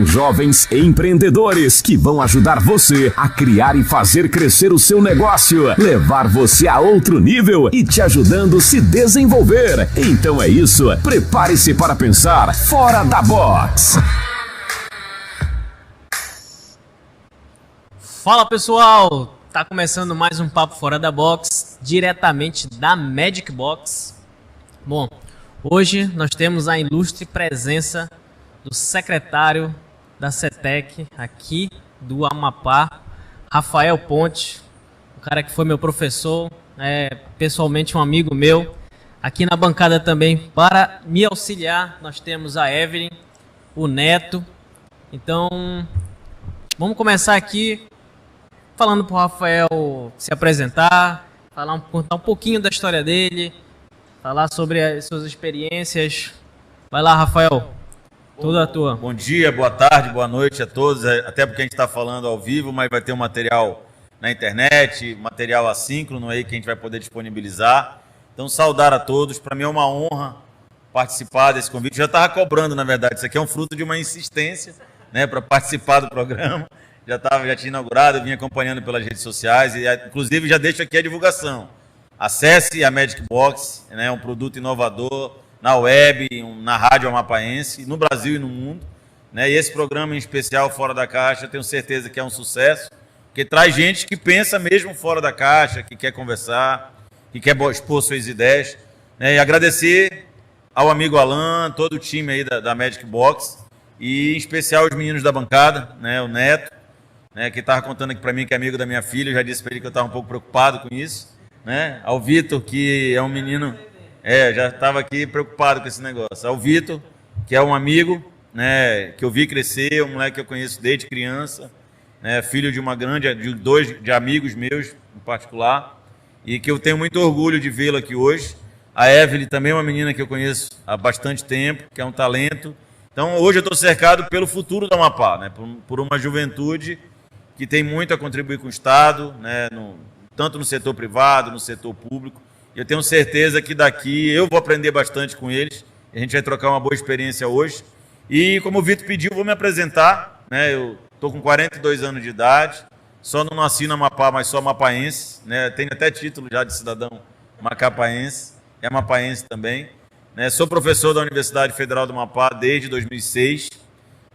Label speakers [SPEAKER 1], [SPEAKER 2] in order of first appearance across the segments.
[SPEAKER 1] Jovens empreendedores que vão ajudar você a criar e fazer crescer o seu negócio, levar você a outro nível e te ajudando a se desenvolver. Então é isso, prepare-se para pensar fora da box.
[SPEAKER 2] Fala pessoal, tá começando mais um Papo Fora da Box, diretamente da Magic Box. Bom, hoje nós temos a ilustre presença do secretário da CETEC aqui do Amapá, Rafael Ponte, o cara que foi meu professor, pessoalmente um amigo meu. Aqui na bancada também, para me auxiliar, nós temos a Evelyn, o Neto. Então, vamos começar aqui falando para o Rafael se apresentar, contar um pouquinho da história dele, falar sobre as suas experiências. Vai lá, Rafael. Toda a tua.
[SPEAKER 3] Bom dia, boa tarde, boa noite a todos, até porque a gente está falando ao vivo, mas vai ter um material na internet, material assíncrono aí que a gente vai poder disponibilizar. Então, saudar a todos, para mim é uma honra participar desse convite. Já estava cobrando, na verdade, isso aqui é um fruto de uma insistência, né, para participar do programa. Já tinha inaugurado, eu vim acompanhando pelas redes sociais e, inclusive, já deixo aqui a divulgação. Acesse a Magic Box, né, um produto inovador, na web, na rádio amapaense, no Brasil e no mundo, né? E esse programa em especial, Fora da Caixa, eu tenho certeza que é um sucesso, porque traz gente que pensa mesmo fora da caixa, que quer conversar, que quer expor suas ideias, né? E agradecer ao amigo Alan, todo o time aí da Magic Box, e em especial os meninos da bancada, né? O Neto, né? Que estava contando aqui para mim que é amigo da minha filha, eu já disse para ele que eu estava um pouco preocupado com isso, né? Ao Vitor, que é um menino... já estava aqui preocupado com esse negócio. Ao Vitor, que é um amigo, né, que eu vi crescer, um moleque que eu conheço desde criança, né, filho de dois amigos meus em particular, e que eu tenho muito orgulho de vê-lo aqui hoje. A Evelyn também é uma menina que eu conheço há bastante tempo, que é um talento. Então, hoje eu estou cercado pelo futuro do Amapá, né, por uma juventude que tem muito a contribuir com o Estado, né, tanto no setor privado, no setor público. Eu tenho certeza que daqui eu vou aprender bastante com eles. A gente vai trocar uma boa experiência hoje. E como o Vitor pediu, vou me apresentar, né? Eu estou com 42 anos de idade, só não nasci no Amapá, mas sou amapaense, né? Tenho até título já de cidadão macapaense, é amapaense também, né? Sou professor da Universidade Federal do Amapá desde 2006,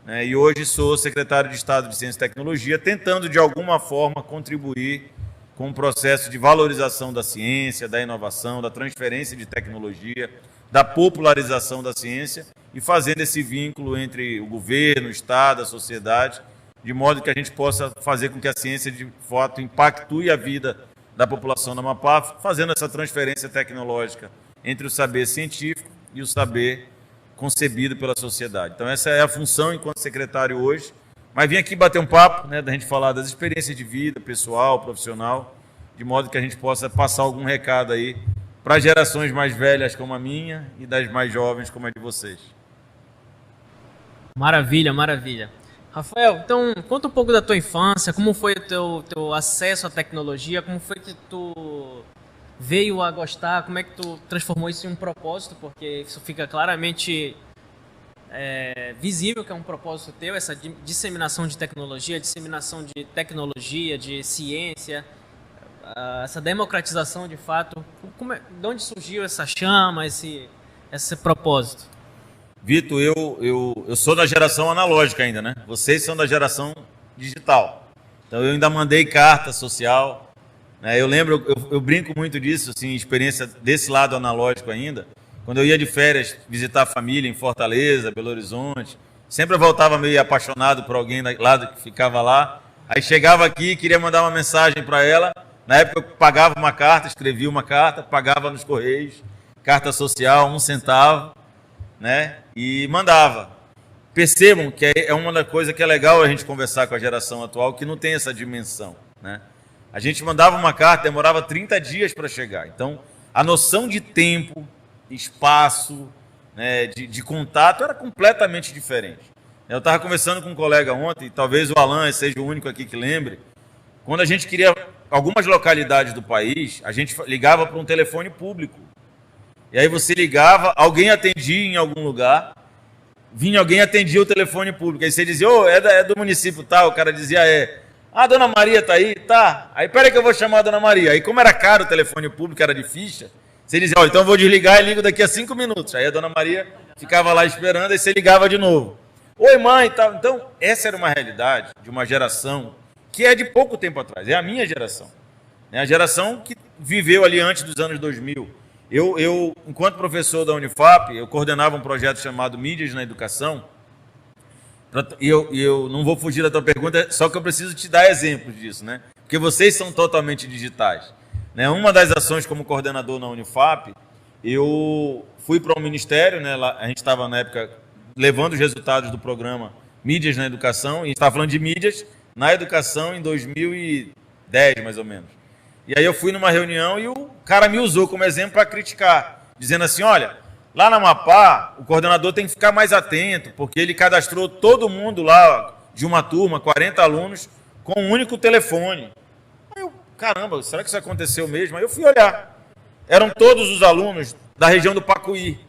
[SPEAKER 3] né? E hoje sou secretário de Estado de Ciência e Tecnologia, tentando de alguma forma contribuir com o processo de valorização da ciência, da inovação, da transferência de tecnologia, da popularização da ciência e fazendo esse vínculo entre o governo, o Estado, a sociedade, de modo que a gente possa fazer com que a ciência, de fato, impactue a vida da população do Amapá, fazendo essa transferência tecnológica entre o saber científico e o saber concebido pela sociedade. Então, essa é a função enquanto secretário hoje. Mas vim aqui bater um papo, né, da gente falar das experiências de vida, pessoal, profissional, de modo que a gente possa passar algum recado aí para as gerações mais velhas como a minha e das mais jovens como a de vocês.
[SPEAKER 2] Maravilha, maravilha. Rafael, então conta um pouco da tua infância, como foi o teu acesso à tecnologia, como foi que tu veio a gostar, como é que tu transformou isso em um propósito, porque isso fica claramente... visível que é um propósito teu, essa disseminação de tecnologia, de ciência, essa democratização de fato. De onde surgiu essa chama, esse propósito?
[SPEAKER 3] Vitor, eu sou da geração analógica ainda, né? Vocês são da geração digital. Então eu ainda mandei carta social, né? Eu lembro, eu brinco muito disso, assim, experiência desse lado analógico ainda. Quando eu ia de férias visitar a família em Fortaleza, Belo Horizonte, sempre eu voltava meio apaixonado por alguém lá que ficava lá. Aí chegava aqui e queria mandar uma mensagem para ela. Na época eu pagava uma carta, escrevia uma carta, pagava nos Correios, carta social, 1 centavo, né? E mandava. Percebam que é uma das coisas que é legal a gente conversar com a geração atual, que não tem essa dimensão, né? A gente mandava uma carta, demorava 30 dias para chegar. Então, a noção de tempo, espaço, né, de contato era completamente diferente. Eu estava conversando com um colega ontem, talvez o Alan seja o único aqui que lembre, quando a gente queria algumas localidades do país, a gente ligava para um telefone público. E aí você ligava, alguém atendia em algum lugar, vinha alguém e atendia o telefone público. Aí você dizia, ô, é do município tal, o cara dizia, é. Ah, a dona Maria tá aí? Tá. Aí, peraí que eu vou chamar a dona Maria. Aí, como era caro o telefone público, era de ficha, você dizia, ó, então eu vou desligar e ligo daqui a 5 minutos. Aí a dona Maria ficava lá esperando e você ligava de novo. Oi, mãe, tal. Então, essa era uma realidade de uma geração que é de pouco tempo atrás, é a minha geração. É a geração que viveu ali antes dos anos 2000. Eu, enquanto professor da Unifap, eu coordenava um projeto chamado Mídias na Educação. E eu não vou fugir da tua pergunta, só que eu preciso te dar exemplos disso, né? Porque vocês são totalmente digitais. Né? Uma das ações como coordenador na Unifap, eu fui para o ministério, né? Lá, a gente estava na época levando os resultados do programa Mídias na Educação, e a gente estava falando de mídias na educação em 2010, mais ou menos. E aí eu fui numa reunião e o cara me usou como exemplo para criticar, dizendo assim, olha, lá na Amapá, o coordenador tem que ficar mais atento, porque ele cadastrou todo mundo lá, de uma turma, 40 alunos, com um único telefone. Aí eu, caramba, será que isso aconteceu mesmo? Aí eu fui olhar. Eram todos os alunos da região do Pacuí.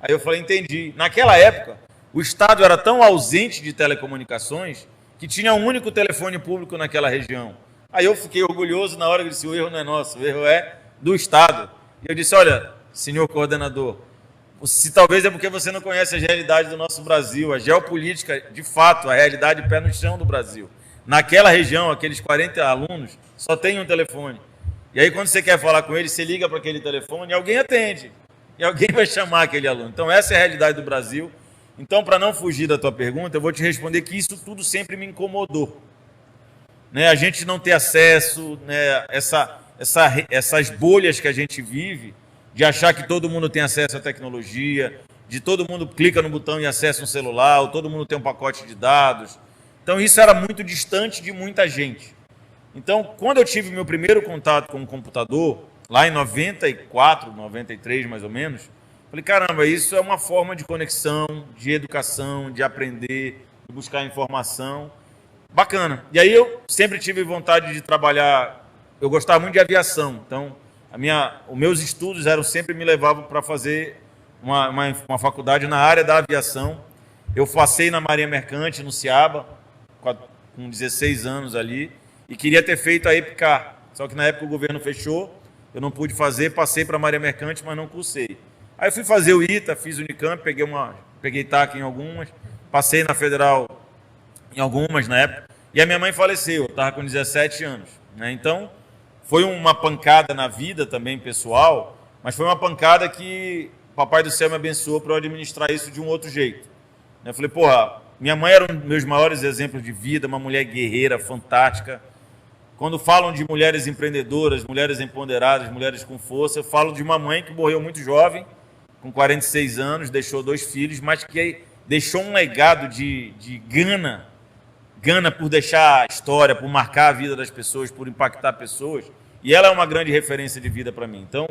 [SPEAKER 3] Aí eu falei, entendi. Naquela época, o Estado era tão ausente de telecomunicações que tinha um único telefone público naquela região. Aí eu fiquei orgulhoso na hora que disse, o erro não é nosso, o erro é do Estado. E eu disse, olha, senhor coordenador, se talvez é porque você não conhece a realidade do nosso Brasil, a geopolítica, de fato, a realidade pé no chão do Brasil. Naquela região, aqueles 40 alunos, só tem um telefone. E aí, quando você quer falar com ele, você liga para aquele telefone e alguém atende. E alguém vai chamar aquele aluno. Então, essa é a realidade do Brasil. Então, para não fugir da tua pergunta, eu vou te responder que isso tudo sempre me incomodou. Né? A gente não ter acesso, né? Essas bolhas que a gente vive, de achar que todo mundo tem acesso à tecnologia, de todo mundo clica no botão e acessa um celular, ou todo mundo tem um pacote de dados. Então, isso era muito distante de muita gente. Então, quando eu tive meu primeiro contato com o computador, lá em 94, 93 mais ou menos, falei, caramba, isso é uma forma de conexão, de educação, de aprender, de buscar informação. Bacana. E aí eu sempre tive vontade de trabalhar, eu gostava muito de aviação, então os meus estudos sempre me levavam para fazer uma faculdade na área da aviação. Eu passei na Marinha Mercante, no Ceaba, com 16 anos ali, e queria ter feito a EPICAR, só que na época o governo fechou, eu não pude fazer, passei para a Marinha Mercante, mas não cursei. Aí eu fui fazer o ITA, fiz o Unicamp, peguei TAC em algumas, passei na Federal em algumas na época, e a minha mãe faleceu, eu estava com 17 anos. Né? Então, foi uma pancada na vida também pessoal, mas foi uma pancada que o Papai do Céu me abençoou para eu administrar isso de um outro jeito. Eu falei, porra, minha mãe era um dos meus maiores exemplos de vida, uma mulher guerreira, fantástica. Quando falam de mulheres empreendedoras, mulheres empoderadas, mulheres com força, eu falo de uma mãe que morreu muito jovem, com 46 anos, deixou 2 filhos, mas que deixou um legado de gana por deixar história, por marcar a vida das pessoas, por impactar pessoas, e ela é uma grande referência de vida para mim. Então,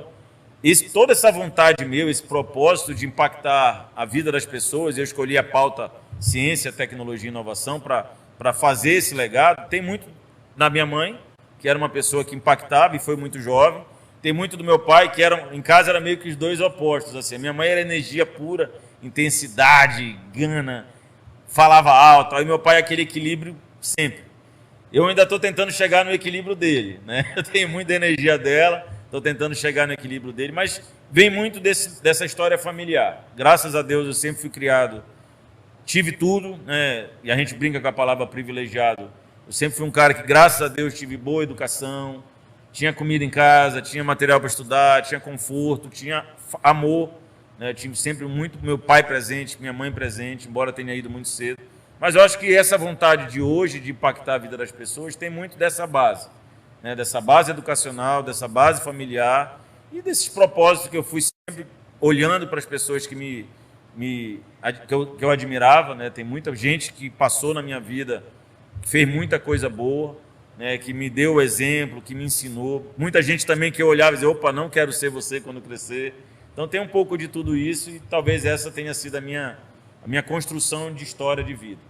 [SPEAKER 3] toda essa vontade meu, esse propósito de impactar a vida das pessoas, eu escolhi a pauta ciência, tecnologia e inovação para fazer esse legado, tem muito da minha mãe, que era uma pessoa que impactava e foi muito jovem, tem muito do meu pai, que em casa era meio que os dois opostos. Assim. A minha mãe era energia pura, intensidade, gana, falava alto, aí meu pai aquele equilíbrio sempre. Eu ainda estou tentando chegar no equilíbrio dele, né? Eu tenho muita energia dela, estou tentando chegar no equilíbrio dele, mas vem muito dessa história familiar. Graças a Deus eu sempre fui criado, tive tudo, né? E a gente brinca com a palavra privilegiado. Eu sempre fui um cara que, graças a Deus, tive boa educação, tinha comida em casa, tinha material para estudar, tinha conforto, tinha amor. Né? Tive sempre muito meu pai presente, minha mãe presente, embora tenha ido muito cedo. Mas eu acho que essa vontade de hoje de impactar a vida das pessoas tem muito dessa base. Né? Dessa base educacional, dessa base familiar e desses propósitos que eu fui sempre olhando para as pessoas que eu admirava. Né? Tem muita gente que passou na minha vida, fez muita coisa boa, né, que me deu o exemplo, que me ensinou. Muita gente também que eu olhava e dizia, opa, não quero ser você quando crescer. Então tem um pouco de tudo isso e talvez essa tenha sido a minha construção de história de vida.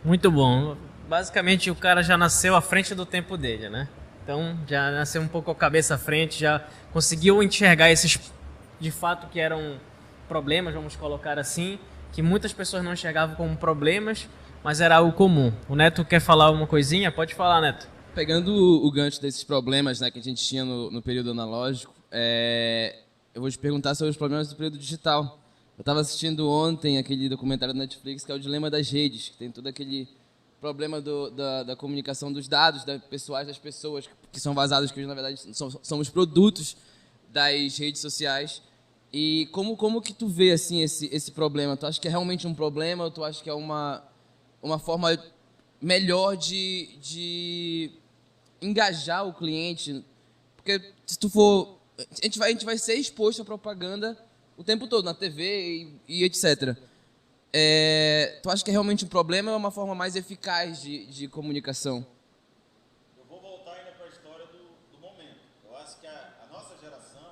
[SPEAKER 2] Muito bom. Basicamente o cara já nasceu à frente do tempo dele, né? Então já nasceu um pouco a cabeça à frente, já conseguiu enxergar esses de fato que eram problemas, vamos colocar assim, que muitas pessoas não enxergavam como problemas, mas era algo comum. O Neto quer falar uma coisinha? Pode falar, Neto.
[SPEAKER 4] Pegando o gancho desses problemas, né, que a gente tinha no período analógico, eu vou te perguntar sobre os problemas do período digital. Eu estava assistindo ontem aquele documentário da Netflix, que é o Dilema das Redes, que tem todo aquele problema da comunicação dos dados pessoais das pessoas, que são vazados, que hoje, na verdade, somos produtos das redes sociais. E como que tu vê assim, esse problema? Tu acha que é realmente um problema ou tu acha que é uma forma melhor de engajar o cliente? Porque se tu for... A gente vai ser exposto à propaganda o tempo todo, na TV e etc. Tu acha que é realmente um problema ou é uma forma mais eficaz de comunicação?
[SPEAKER 3] Eu vou voltar ainda para a história do momento. Eu acho que a nossa geração,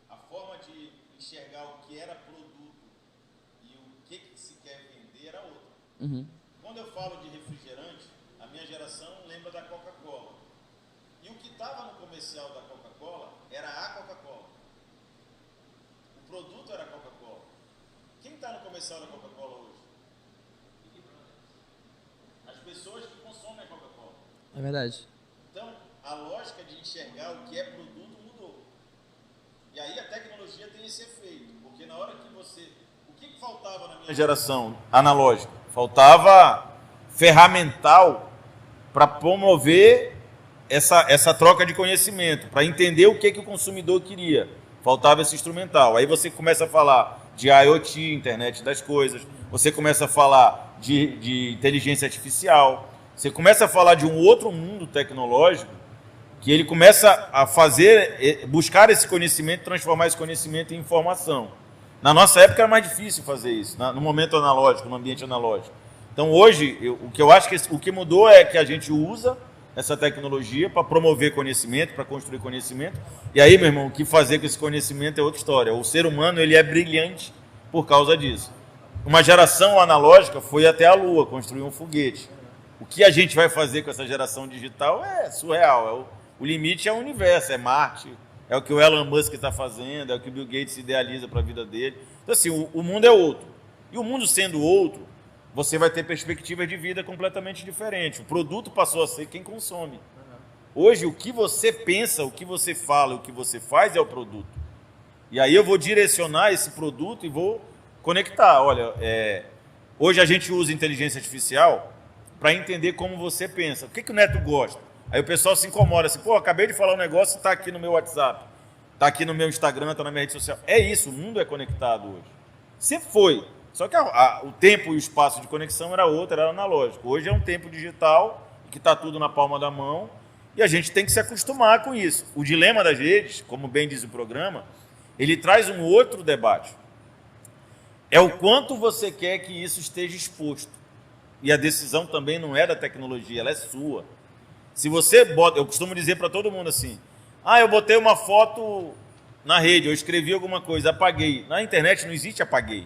[SPEAKER 3] a forma de enxergar o que era produto e o que se quer vender era outra.
[SPEAKER 4] Uhum.
[SPEAKER 3] Quando eu falo de refrigerante, a minha geração lembra da Coca-Cola. E o que estava no comercial da Coca-Cola era a Coca-Cola. O produto era a Coca-Cola. Quem está no comercial da Coca-Cola hoje? As pessoas que consomem a Coca-Cola.
[SPEAKER 4] É verdade.
[SPEAKER 3] Então, a lógica de enxergar o que é produto mudou. E aí a tecnologia tem esse efeito. Porque na hora que você... O que faltava na minha geração analógica? Faltava ferramental para promover essa troca de conhecimento, para entender o que o consumidor queria. Faltava esse instrumental. Aí você começa a falar de IoT, internet das coisas, você começa a falar de inteligência artificial, você começa a falar de um outro mundo tecnológico que ele começa a buscar esse conhecimento, transformar esse conhecimento em informação. Na nossa época era mais difícil fazer isso, no momento analógico, no ambiente analógico. Então hoje, o que eu acho que o que mudou é que a gente usa essa tecnologia para promover conhecimento, para construir conhecimento. E aí, meu irmão, o que fazer com esse conhecimento é outra história. O ser humano ele é brilhante por causa disso. Uma geração analógica foi até a Lua, construir um foguete. O que a gente vai fazer com essa geração digital é surreal. O limite é o universo, é Marte, é o que o Elon Musk está fazendo, é o que o Bill Gates idealiza para a vida dele. Então, assim, o mundo é outro. E o mundo sendo outro, você vai ter perspectivas de vida completamente diferentes. O produto passou a ser quem consome. Hoje, o que você pensa, o que você fala, o que você faz é o produto. E aí eu vou direcionar esse produto e vou conectar. Olha, hoje a gente usa inteligência artificial para entender como você pensa. O que o Neto gosta? Aí o pessoal se incomoda assim, pô, acabei de falar um negócio e está aqui no meu WhatsApp, está aqui no meu Instagram, está na minha rede social. É isso, o mundo é conectado hoje. Sempre foi. Só que o tempo e o espaço de conexão era outro, era analógico. Hoje é um tempo digital, que está tudo na palma da mão, e a gente tem que se acostumar com isso. O dilema das redes, como bem diz o programa, ele traz um outro debate. É o quanto você quer que isso esteja exposto. E a decisão também não é da tecnologia, ela é sua. Se você bota, eu costumo dizer para todo mundo assim, eu botei uma foto na rede, eu escrevi alguma coisa, apaguei. Na internet não existe apaguei.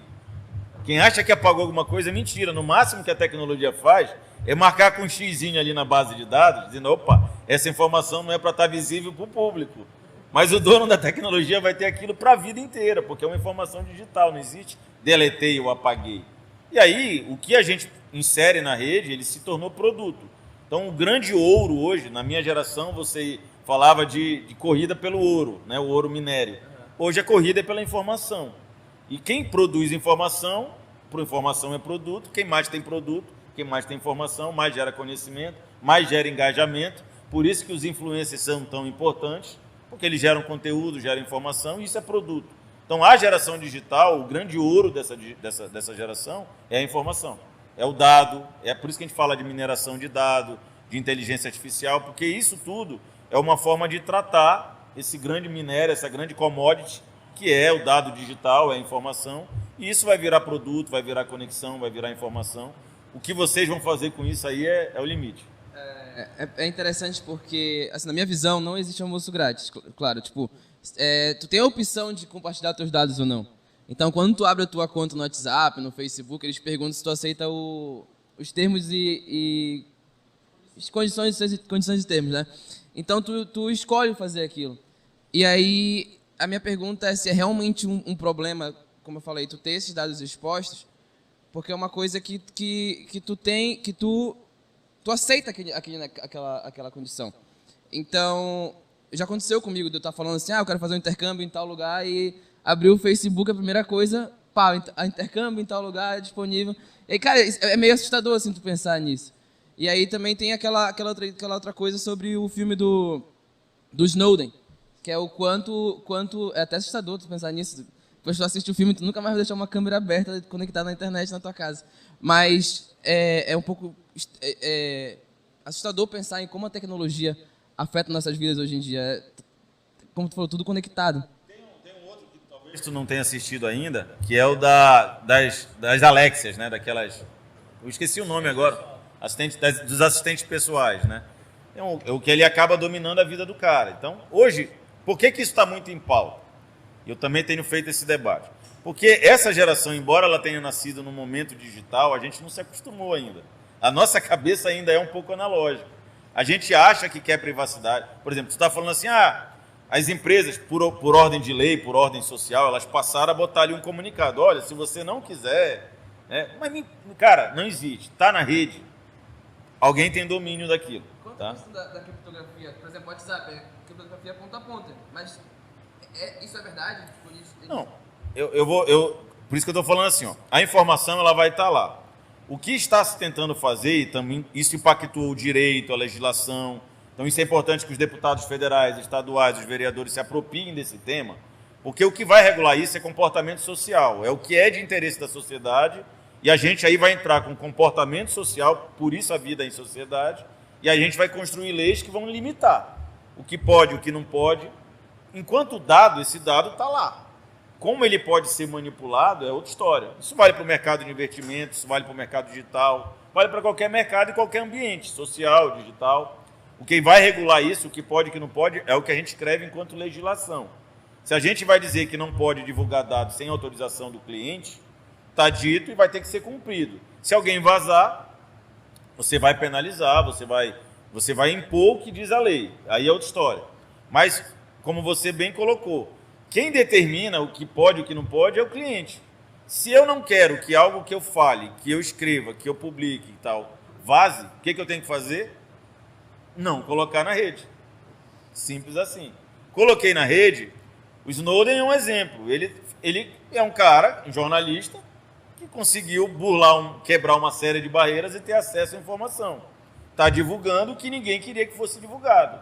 [SPEAKER 3] Quem acha que apagou alguma coisa é mentira. No máximo que a tecnologia faz é marcar com um xizinho ali na base de dados, dizendo, opa, essa informação não é para estar visível para o público. Mas o dono da tecnologia vai ter aquilo para a vida inteira, porque é uma informação digital, não existe deletei ou apaguei. E aí, o que a gente insere na rede, ele se tornou produto. Então, o grande ouro hoje, na minha geração, você falava de corrida pelo ouro, né? O ouro minério. Hoje a corrida é pela informação. E quem produz informação, por informação é produto, quem mais tem produto, quem mais tem informação, mais gera conhecimento, mais gera engajamento. Por isso que os influencers são tão importantes, porque eles geram conteúdo, geram informação, e isso é produto. Então, a geração digital, o grande ouro dessa geração é a informação. É o dado, é por isso que a gente fala de mineração de dado, de inteligência artificial, porque isso tudo é uma forma de tratar esse grande minério, essa grande commodity, que é o dado digital, é a informação, e isso vai virar produto, vai virar conexão, vai virar informação. O que vocês vão fazer com isso aí é o limite.
[SPEAKER 4] É interessante porque, assim, na minha visão, não existe almoço grátis, claro, tipo, tu tem a opção de compartilhar teus dados ou não. Então, quando tu abre a tua conta no WhatsApp, no Facebook, eles perguntam se tu aceita os termos e condições e termos, né? Então, tu escolhe fazer aquilo. E aí, a minha pergunta é se é realmente um problema como eu falei, tu ter esses dados expostos, porque é uma coisa que tu tem, que tu aceita aquela condição. Então, já aconteceu comigo de eu estar falando assim, eu quero fazer um intercâmbio em tal lugar e abrir o Facebook, a primeira coisa, a intercâmbio em tal lugar é disponível. E, cara, é meio assustador, assim, tu pensar nisso. E aí também tem aquela outra coisa sobre o filme do Snowden, que é o quanto... É até assustador tu pensar nisso. Depois tu assiste o filme, tu nunca mais vai deixar uma câmera aberta conectada na internet na tua casa. Mas é um pouco assustador pensar em como a tecnologia afeta nossas vidas hoje em dia. Como tu falou, tudo conectado.
[SPEAKER 3] Tem um outro que talvez tu não tenha assistido ainda, que é o das Alexias, né? Daquelas... Eu esqueci o nome agora. Dos assistentes pessoais, né? É o que ele acaba dominando a vida do cara. Então, hoje, por que isso está muito em pauta? Eu também tenho feito esse debate. Porque essa geração, embora ela tenha nascido no momento digital, a gente não se acostumou ainda. A nossa cabeça ainda é um pouco analógica. A gente acha que quer privacidade. Por exemplo, você está falando assim, as empresas, por ordem de lei, por ordem social, elas passaram a botar ali um comunicado. Olha, se você não quiser... Mas, cara, não existe. Está na rede. Alguém tem domínio daquilo.
[SPEAKER 4] Quanto
[SPEAKER 3] tá?
[SPEAKER 4] à questão da criptografia, por exemplo, o WhatsApp, criptografia ponta a ponta. Mas isso é verdade?
[SPEAKER 3] Não. Por isso que eu estou falando assim, a informação ela vai estar lá. O que está se tentando fazer, e também isso impactou o direito, a legislação. Então isso é importante que os deputados federais, estaduais, os vereadores se apropriem desse tema, porque o que vai regular isso é comportamento social, é o que é de interesse da sociedade, e a gente aí vai entrar com comportamento social, por isso a vida em sociedade, e a gente vai construir leis que vão limitar o que pode, o que não pode. Enquanto esse dado está lá. Como ele pode ser manipulado é outra história. Isso vale para o mercado de investimentos, isso vale para o mercado digital, vale para qualquer mercado e qualquer ambiente, social, digital. O que vai regular isso, o que pode e o que não pode, é o que a gente escreve enquanto legislação. Se a gente vai dizer que não pode divulgar dados sem autorização do cliente, está dito e vai ter que ser cumprido. Se alguém vazar, você vai penalizar, você vai impor o que diz a lei. Aí é outra história. Mas, como você bem colocou, quem determina o que pode e o que não pode é o cliente. Se eu não quero que algo que eu fale, que eu escreva, que eu publique e tal, vaze, o que eu tenho que fazer? Não colocar na rede. Simples assim. Coloquei na rede, o Snowden é um exemplo. Ele é um cara, um jornalista, que conseguiu quebrar uma série de barreiras e ter acesso à informação. Está divulgando o que ninguém queria que fosse divulgado.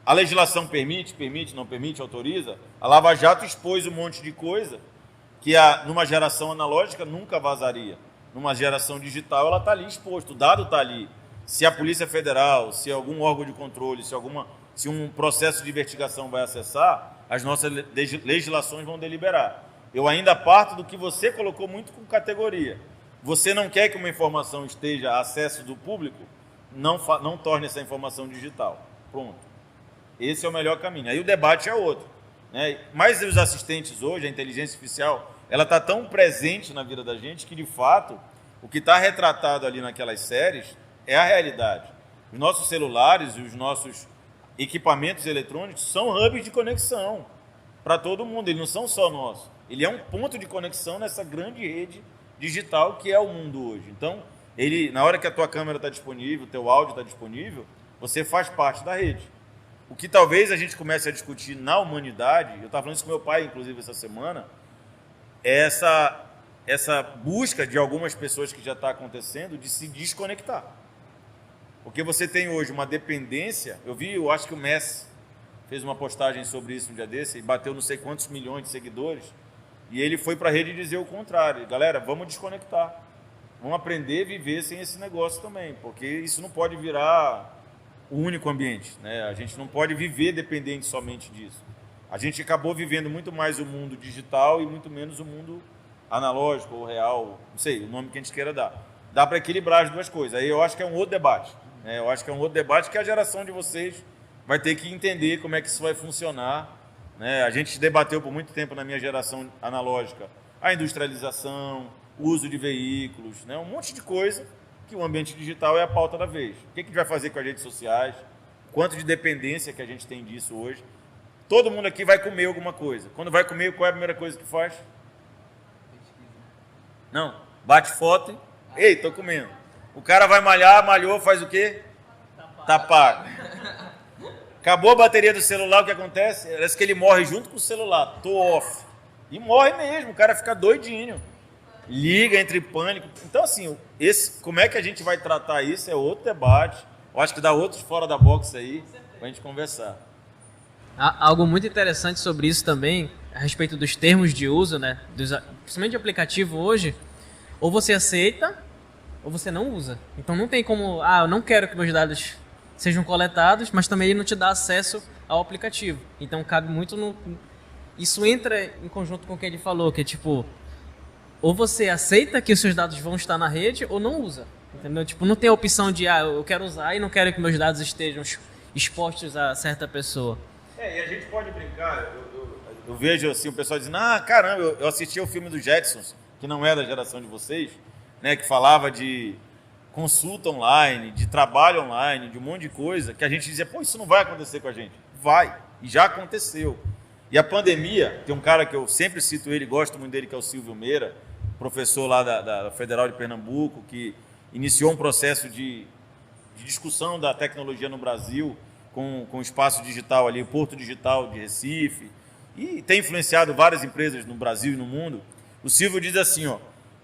[SPEAKER 3] A legislação permite, não permite, autoriza. A Lava Jato expôs um monte de coisa que numa geração analógica nunca vazaria. Numa geração digital ela está ali exposto, o dado está ali. Se a Polícia Federal, se algum órgão de controle, se um processo de investigação vai acessar, as nossas legislações vão deliberar. Eu ainda parto do que você colocou muito com categoria. Você não quer que uma informação esteja a acesso do público? Não torne essa informação digital. Pronto. Esse é o melhor caminho. Aí o debate é outro. Né? Mas os assistentes hoje, a inteligência artificial, ela está tão presente na vida da gente que, de fato, o que está retratado ali naquelas séries é a realidade. Os nossos celulares e os nossos equipamentos eletrônicos são hubs de conexão para todo mundo. Eles não são só nossos. Ele é um ponto de conexão nessa grande rede digital que é o mundo hoje. Então, na hora que a tua câmera está disponível, o teu áudio está disponível, você faz parte da rede. O que talvez a gente comece a discutir na humanidade, eu estava falando isso com meu pai, inclusive, essa semana, é essa busca de algumas pessoas que já está acontecendo de se desconectar. Porque você tem hoje uma dependência, eu acho que o Messi fez uma postagem sobre isso um dia desse, e bateu não sei quantos milhões de seguidores, e ele foi para a rede dizer o contrário. Galera, vamos desconectar. Vamos aprender a viver sem esse negócio também, porque isso não pode virar o único ambiente, né? A gente não pode viver dependente somente disso. A gente acabou vivendo muito mais o mundo digital e muito menos o mundo analógico ou real, não sei, o nome que a gente queira dar. Dá para equilibrar as duas coisas. Aí eu acho que é um outro debate. Né? Eu acho que é um outro debate que a geração de vocês vai ter que entender como é que isso vai funcionar. Né? A gente debateu por muito tempo na minha geração analógica a industrialização, o uso de veículos, né? Um monte de coisa que o ambiente digital é a pauta da vez. O que a gente vai fazer com as redes sociais? Quanto de dependência que a gente tem disso hoje? Todo mundo aqui vai comer alguma coisa. Quando vai comer, qual é a primeira coisa que faz? Não, bate foto e... Ei, tô comendo. O cara vai malhar, malhou, faz o quê? Tá pago. Acabou a bateria do celular, o que acontece? Parece que ele morre junto com o celular. Tô off. E morre mesmo, o cara fica doidinho. Liga, entra em pânico. Então, assim, como é que a gente vai tratar isso é outro debate. Eu acho que dá outros fora da box aí pra gente conversar.
[SPEAKER 2] Algo muito interessante sobre isso também, a respeito dos termos de uso, né? Principalmente de aplicativo hoje, ou você aceita, ou você não usa. Então não tem como, eu não quero que meus dados sejam coletados, mas também ele não te dá acesso ao aplicativo. Então cabe muito no... Isso entra em conjunto com o que ele falou, que é tipo, ou você aceita que os seus dados vão estar na rede, ou não usa. Entendeu? Tipo, não tem a opção de, eu quero usar e não quero que meus dados estejam expostos a certa pessoa.
[SPEAKER 3] E a gente pode brincar, eu vejo assim, o pessoal dizendo, caramba, eu assisti ao filme dos Jetsons, que não é da geração de vocês, né, que falava de consulta online, de trabalho online, de um monte de coisa, que a gente dizia, isso não vai acontecer com a gente. Vai, e já aconteceu. E a pandemia, tem um cara que eu sempre cito ele, gosto muito dele, que é o Silvio Meira, professor lá da Federal de Pernambuco, que iniciou um processo de discussão da tecnologia no Brasil, com o espaço digital ali, o Porto Digital de Recife, e tem influenciado várias empresas no Brasil e no mundo. O Silvio diz assim,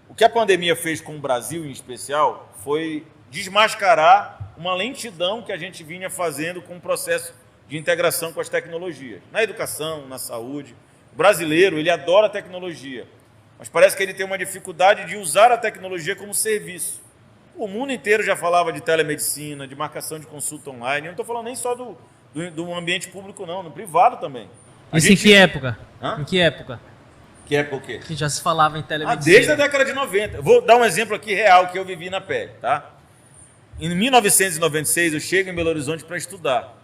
[SPEAKER 3] o que a pandemia fez com o Brasil em especial foi desmascarar uma lentidão que a gente vinha fazendo com o processo de integração com as tecnologias, na educação, na saúde. O brasileiro, ele adora a tecnologia, mas parece que ele tem uma dificuldade de usar a tecnologia como serviço. O mundo inteiro já falava de telemedicina, de marcação de consulta online. Eu não estou falando nem só do ambiente público, não, no privado também.
[SPEAKER 2] Isso em que época? Em que época?
[SPEAKER 3] Que época o quê?
[SPEAKER 2] Que já se falava em telemedicina.
[SPEAKER 3] Desde a década de 90. Vou dar um exemplo aqui real que eu vivi na pele, tá? Em 1996, eu chego em Belo Horizonte para estudar.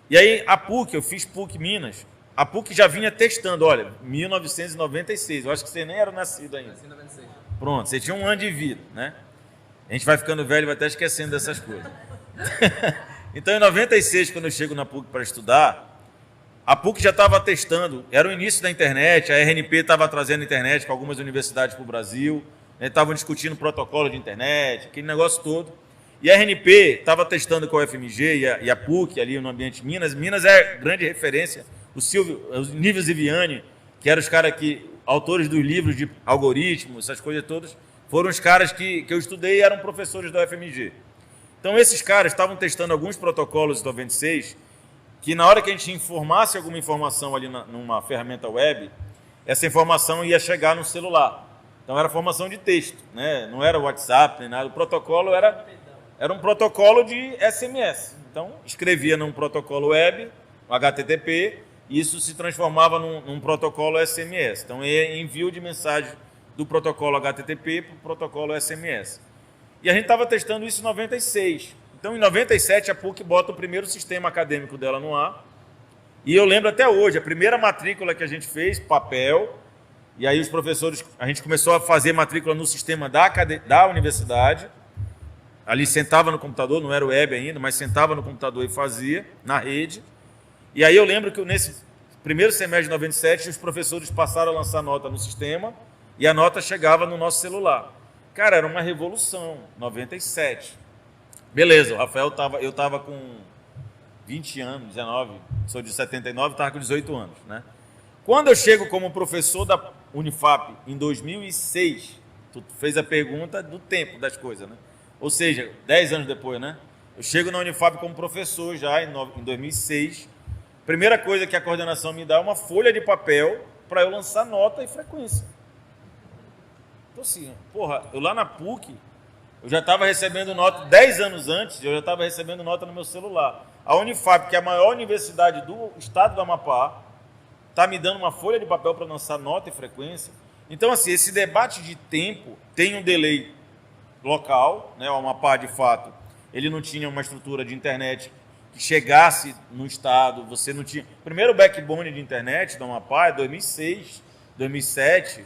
[SPEAKER 3] E aí, a PUC, eu fiz PUC Minas, a PUC já vinha testando, olha, 1996, eu acho que você nem era nascido ainda. 1996. Pronto, você tinha um ano de vida, né? A gente vai ficando velho e vai até esquecendo dessas coisas. Então, em 96, quando eu chego na PUC para estudar, a PUC já estava testando, era o início da internet, a RNP estava trazendo internet para algumas universidades para o Brasil, estavam discutindo protocolo de internet, aquele negócio todo. E a RNP estava testando com a UFMG e a PUC ali no ambiente Minas. Minas é grande referência. O Nívio Ziviani, que eram os caras autores dos livros de algoritmos, essas coisas todas, foram os caras que eu estudei e eram professores da UFMG. Então, esses caras estavam testando alguns protocolos em 96, que na hora que a gente informasse alguma informação ali numa ferramenta web, essa informação ia chegar no celular. Então, era formação de texto, né? Não era WhatsApp nem nada. O protocolo era um protocolo de SMS. Então, escrevia num protocolo web, um HTTP, e isso se transformava num protocolo SMS. Então, é envio de mensagem do protocolo HTTP para o protocolo SMS. E a gente estava testando isso em 96. Então, em 97, a PUC bota o primeiro sistema acadêmico dela no ar. E eu lembro até hoje, a primeira matrícula que a gente fez, papel, e aí os professores, a gente começou a fazer matrícula no sistema da universidade. Ali sentava no computador, não era web ainda, mas sentava no computador e fazia, na rede. E aí eu lembro que nesse primeiro semestre de 97, os professores passaram a lançar nota no sistema, e a nota chegava no nosso celular. Cara, era uma revolução, 97. Beleza, o Rafael eu estava com 20 anos, 19, sou de 79, estava com 18 anos, né? Quando eu chego como professor da Unifap em 2006, tu fez a pergunta do tempo das coisas, né? Ou seja, 10 anos depois, né? Eu chego na Unifap como professor já em 2006. Primeira coisa que a coordenação me dá é uma folha de papel para eu lançar nota e frequência. Então assim, eu lá na PUC, eu já estava recebendo nota, 10 anos antes, eu já estava recebendo nota no meu celular. A Unifap, que é a maior universidade do estado do Amapá, está me dando uma folha de papel para lançar nota e frequência. Então assim, esse debate de tempo tem um delay local, né? O Amapá, de fato, ele não tinha uma estrutura de internet que chegasse no estado, você não tinha... Primeiro backbone de internet do Amapá é 2006, 2007,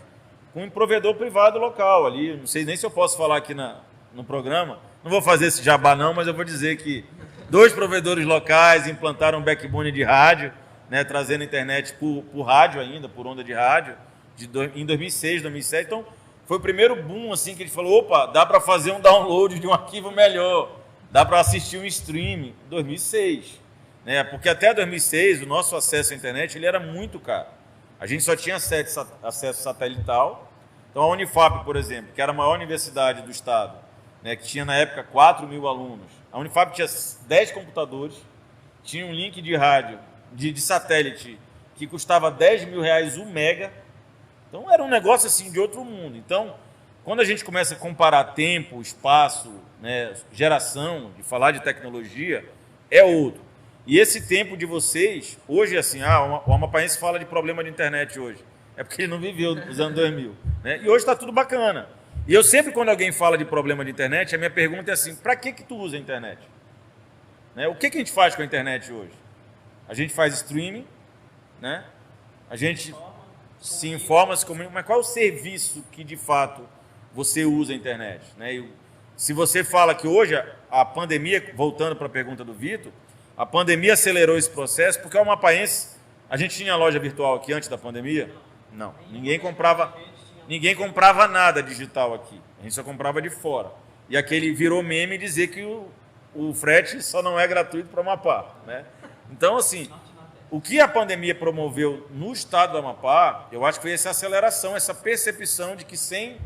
[SPEAKER 3] com um provedor privado local ali, não sei nem se eu posso falar aqui no programa, não vou fazer esse jabá não, mas eu vou dizer que 2 provedores locais implantaram um backbone de rádio, né, trazendo internet por rádio ainda, por onda de rádio, em 2006, 2007, então foi o primeiro boom assim que a gente falou, opa, dá para fazer um download de um arquivo melhor, dá para assistir um streaming. 2006, né? Porque até 2006 o nosso acesso à internet ele era muito caro. A gente só tinha acesso satelital. Então a Unifap, por exemplo, que era a maior universidade do estado, né, que tinha na época 4.000 alunos, a Unifap tinha 10 computadores, tinha um link de rádio, de satélite, que custava R$10.000 um mega. Então era um negócio assim de outro mundo. Então, quando a gente começa a comparar tempo, espaço, né, geração, de falar de tecnologia, é outro. E esse tempo de vocês, hoje assim, o amapaense fala de problema de internet hoje. É porque ele não viveu nos anos 2000. Né? E hoje está tudo bacana. E eu sempre, quando alguém fala de problema de internet, a minha pergunta é assim, para que tu usa a internet? Né? O que a gente faz com a internet hoje? A gente faz streaming, né? A gente se informa, se comunica, mas qual é o serviço que de fato você usa a internet? Né? Se você fala que hoje a pandemia, voltando para a pergunta do Vitor, a pandemia acelerou esse processo, porque o amapaense, a gente tinha loja virtual aqui antes da pandemia? Não, ninguém comprava nada digital aqui, a gente só comprava de fora. E aquele virou meme dizer que o frete só não é gratuito para o Amapá, né? Então, assim, o que a pandemia promoveu no estado do Amapá, eu acho que foi essa aceleração, essa percepção de que sem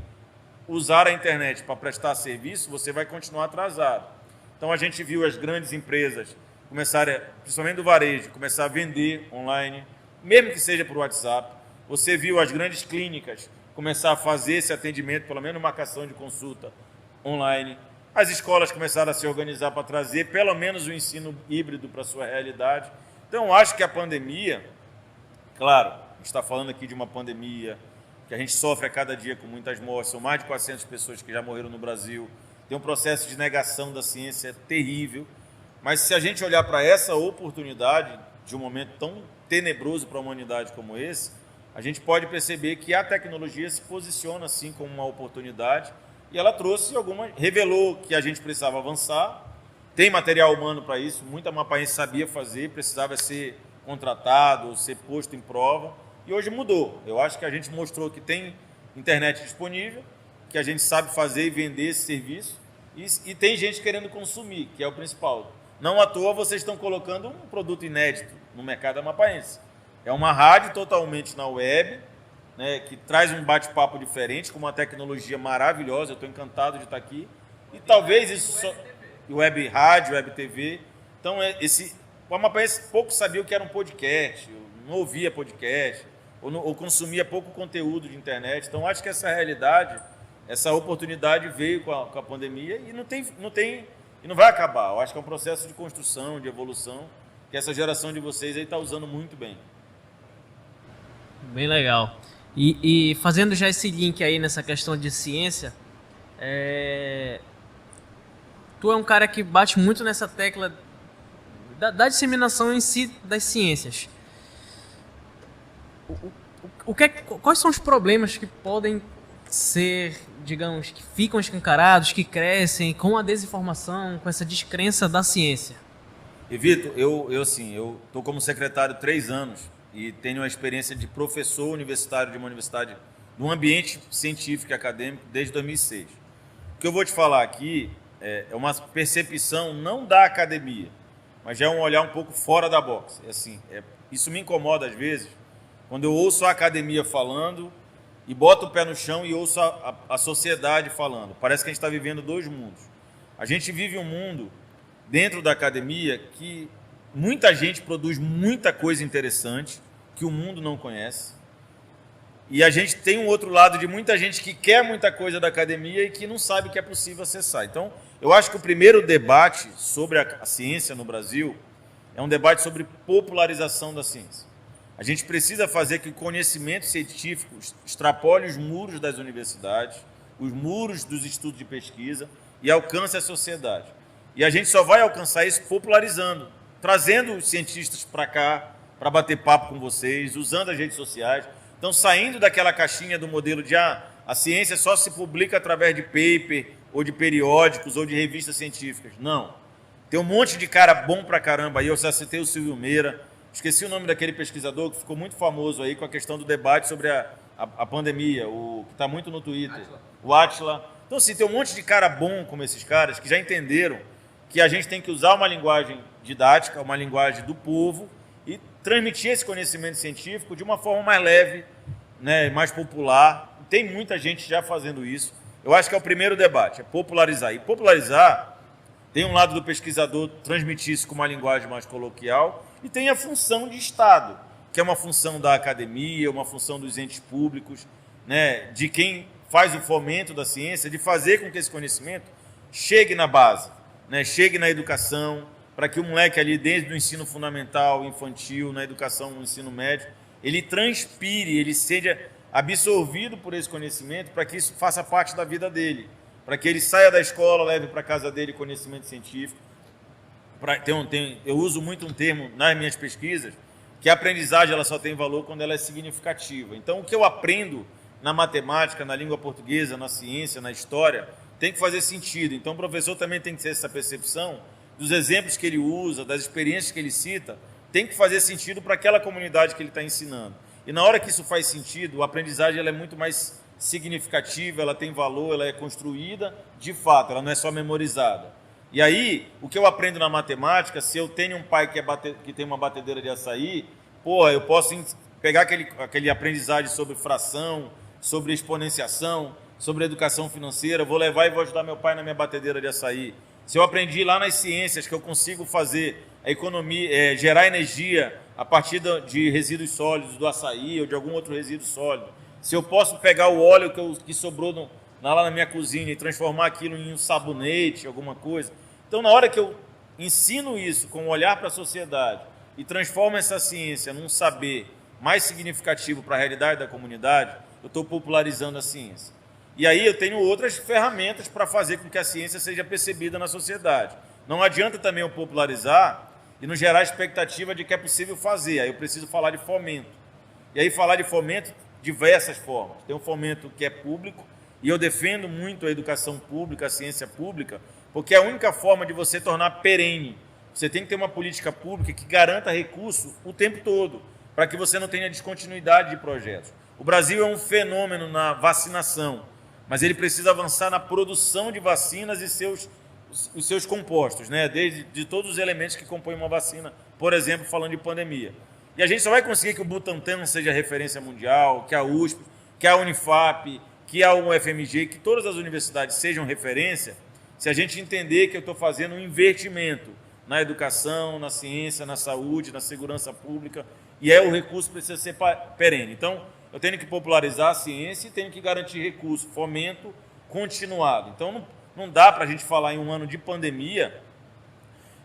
[SPEAKER 3] usar a internet para prestar serviço, você vai continuar atrasado. Então, a gente viu as grandes empresas começarem, principalmente do varejo, começar a vender online, mesmo que seja por WhatsApp. Você viu as grandes clínicas começar a fazer esse atendimento, pelo menos marcação de consulta online. As escolas começaram a se organizar para trazer pelo menos o ensino híbrido para a sua realidade. Então, eu acho que a pandemia, claro, a gente está falando aqui de uma pandemia que a gente sofre a cada dia com muitas mortes, são mais de 400 pessoas que já morreram no Brasil, tem um processo de negação da ciência terrível, mas se a gente olhar para essa oportunidade de um momento tão tenebroso para a humanidade como esse, a gente pode perceber que a tecnologia se posiciona assim como uma oportunidade e ela trouxe revelou que a gente precisava avançar, tem material humano para isso, muita amapaense sabia fazer, precisava ser contratado, ser posto em prova, e hoje mudou. Eu acho que a gente mostrou que tem internet disponível, que a gente sabe fazer e vender esse serviço, e tem gente querendo consumir, que é o principal. Não à toa vocês estão colocando um produto inédito no mercado amapaense. É uma rádio totalmente na web, né, que traz um bate-papo diferente, com uma tecnologia maravilhosa, eu estou encantado de estar aqui, e talvez isso... Web rádio, web TV. Então, o amapaense pouco sabia o que era um podcast, não ouvia podcast, ou consumia pouco conteúdo de internet. Então, acho que essa realidade, essa oportunidade veio com a pandemia e não vai acabar. Eu acho que é um processo de construção, de evolução, que essa geração de vocês aí está usando muito bem.
[SPEAKER 2] Bem legal. E fazendo já esse link aí nessa questão de ciência, tu é um cara que bate muito nessa tecla da disseminação em si das ciências. Quais são os problemas que podem ser, digamos, que ficam escancarados, que crescem com a desinformação, com essa descrença da ciência?
[SPEAKER 3] E Vitor, eu estou como secretário 3 anos e tenho uma experiência de professor universitário de uma universidade, de um ambiente científico e acadêmico desde 2006. O que eu vou te falar aqui é uma percepção não da academia, mas já é um olhar um pouco fora da box. Isso me incomoda às vezes, quando eu ouço a academia falando e boto o pé no chão e ouço a sociedade falando. Parece que a gente está vivendo 2 mundos. A gente vive um mundo dentro da academia que muita gente produz muita coisa interessante que o mundo não conhece. E a gente tem um outro lado de muita gente que quer muita coisa da academia e que não sabe que é possível acessar. Então, eu acho que o primeiro debate sobre a ciência no Brasil é um debate sobre popularização da ciência. A gente precisa fazer que o conhecimento científico extrapole os muros das universidades, os muros dos estudos de pesquisa e alcance a sociedade. E a gente só vai alcançar isso popularizando, trazendo os cientistas para cá, para bater papo com vocês, usando as redes sociais. Então, saindo daquela caixinha do modelo de a ciência só se publica através de paper, ou de periódicos, ou de revistas científicas. Não. Tem um monte de cara bom pra caramba aí. Eu já citei o Silvio Meira. Esqueci o nome daquele pesquisador que ficou muito famoso aí com a questão do debate sobre a a pandemia, o que está muito no Twitter, o Átila. Então, assim, tem um monte de cara bom como esses caras que já entenderam que a gente tem que usar uma linguagem didática, uma linguagem do povo e transmitir esse conhecimento científico de uma forma mais leve, né, mais popular. Tem muita gente já fazendo isso. Eu acho que é o primeiro debate, é popularizar. E popularizar tem um lado do pesquisador transmitir isso com uma linguagem mais coloquial e tem a função de Estado, que é uma função da academia, uma função dos entes públicos, né, de quem faz o fomento da ciência, de fazer com que esse conhecimento chegue na base, né, chegue na educação, para que o moleque ali, desde o ensino fundamental, infantil, na educação, no ensino médio, ele transpire, ele seja absorvido por esse conhecimento, para que isso faça parte da vida dele, para que ele saia da escola, leve para casa dele conhecimento científico. Eu uso muito um termo nas minhas pesquisas, que a aprendizagem ela só tem valor quando ela é significativa. Então, o que eu aprendo na matemática, na língua portuguesa, na ciência, na história, tem que fazer sentido. Então, o professor também tem que ter essa percepção dos exemplos que ele usa, das experiências que ele cita, tem que fazer sentido para aquela comunidade que ele está ensinando. E na hora que isso faz sentido, a aprendizagem ela é muito mais significativa, ela tem valor, ela é construída de fato, ela não é só memorizada. E aí, o que eu aprendo na matemática, se eu tenho um pai que tem uma batedeira de açaí, eu posso pegar aquele aprendizagem sobre fração, sobre exponenciação, sobre educação financeira, vou levar e vou ajudar meu pai na minha batedeira de açaí. Se eu aprendi lá nas ciências que eu consigo fazer a economia, gerar energia a partir de resíduos sólidos do açaí ou de algum outro resíduo sólido, se eu posso pegar o óleo que sobrou lá na minha cozinha e transformar aquilo em um sabonete, alguma coisa. Então, na hora que eu ensino isso com um olhar para a sociedade e transformo essa ciência num saber mais significativo para a realidade da comunidade, eu estou popularizando a ciência. E aí eu tenho outras ferramentas para fazer com que a ciência seja percebida na sociedade. Não adianta também eu popularizar e não gerar expectativa de que é possível fazer. Aí eu preciso falar de fomento. E aí falar de fomento, diversas formas. Tem um fomento que é público, e eu defendo muito a educação pública, a ciência pública, porque é a única forma de você tornar perene. Você tem que ter uma política pública que garanta recurso o tempo todo, para que você não tenha descontinuidade de projetos. O Brasil é um fenômeno na vacinação, mas ele precisa avançar na produção de vacinas e os seus compostos, né? De todos os elementos que compõem uma vacina, por exemplo, falando de pandemia. E a gente só vai conseguir que o Butantan seja referência mundial, que a USP, que a Unifap, que a UFMG, que todas as universidades sejam referência, se a gente entender que eu estou fazendo um investimento na educação, na ciência, na saúde, na segurança pública, e o recurso precisa ser perene. Então, eu tenho que popularizar a ciência e tenho que garantir recurso, fomento continuado. Então, não dá para a gente falar em um ano de pandemia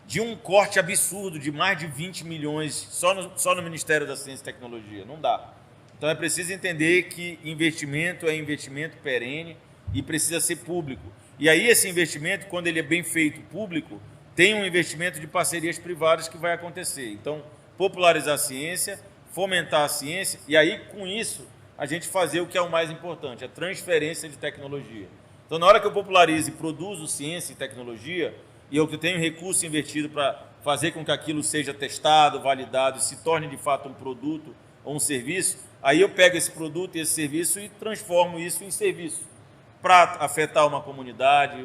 [SPEAKER 3] de um corte absurdo de mais de 20 milhões só no Ministério da Ciência e Tecnologia. Não dá. Então, é preciso entender que investimento é investimento perene e precisa ser público. E aí, esse investimento, quando ele é bem feito público, tem um investimento de parcerias privadas que vai acontecer. Então, popularizar a ciência, fomentar a ciência, e aí, com isso, a gente fazer o que é o mais importante, a transferência de tecnologia. Então, na hora que eu popularizo e produzo ciência e tecnologia, e eu tenho recurso investido para fazer com que aquilo seja testado, validado e se torne de fato um produto ou um serviço, aí eu pego esse produto e esse serviço e transformo isso em serviço para afetar uma comunidade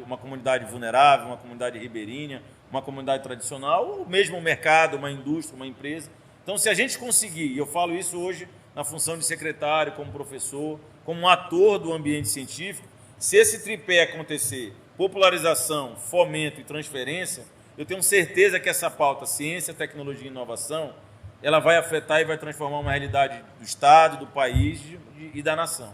[SPEAKER 3] vulnerável, uma comunidade ribeirinha, uma comunidade tradicional, ou mesmo um mercado, uma indústria, uma empresa. Então, se a gente conseguir, e eu falo isso hoje na função de secretário, como professor, como um ator do ambiente científico, se esse tripé acontecer, popularização, fomento e transferência, eu tenho certeza que essa pauta, ciência, tecnologia e inovação, ela vai afetar e vai transformar uma realidade do Estado, do país e da nação.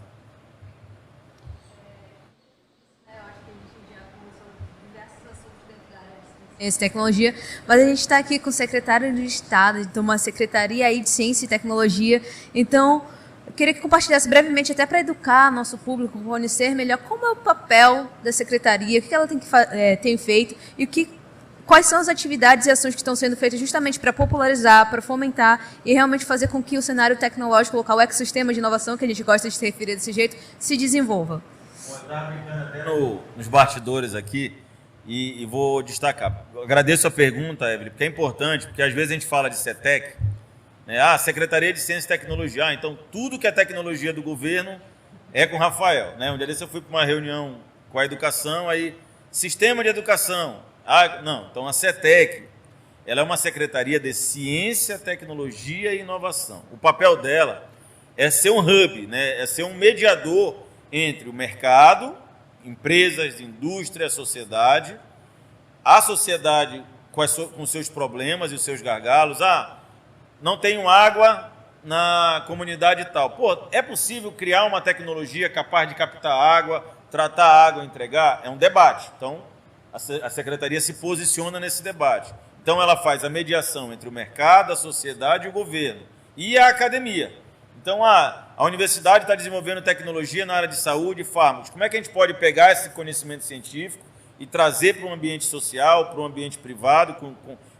[SPEAKER 5] Eu acho que a gente já começou diversos assuntos dentro da área de ciência e tecnologia, mas a gente está aqui com o secretário de Estado, de uma secretaria aí de ciência e tecnologia. Então, eu queria que compartilhasse brevemente, até para educar nosso público, conhecer melhor como é o papel da secretaria, o que ela tem feito e quais são as atividades e ações que estão sendo feitas justamente para popularizar, para fomentar e realmente fazer com que o cenário tecnológico local, o ecossistema de inovação, que a gente gosta de se referir desse jeito, se desenvolva.
[SPEAKER 3] Eu estava brincando até nos bastidores aqui e vou destacar. Eu agradeço a pergunta, Evelyn, porque é importante, porque às vezes a gente fala de CETEC, Secretaria de Ciência e Tecnologia. Então, tudo que é tecnologia do governo é com o Rafael. Um dia desse eu fui para uma reunião com a educação, aí, sistema de educação. Então a CETEC, ela é uma secretaria de Ciência, Tecnologia e Inovação. O papel dela é ser um hub, é ser um mediador entre o mercado, empresas, indústria, a sociedade com seus problemas e os seus gargalos. Não tenho água na comunidade tal. É possível criar uma tecnologia capaz de captar água, tratar a água e entregar? É um debate. Então, a secretaria se posiciona nesse debate. Então, ela faz a mediação entre o mercado, a sociedade e o governo. E a academia. Então, a universidade está desenvolvendo tecnologia na área de saúde e fármacos. Como é que a gente pode pegar esse conhecimento científico e trazer para um ambiente social, para um ambiente privado?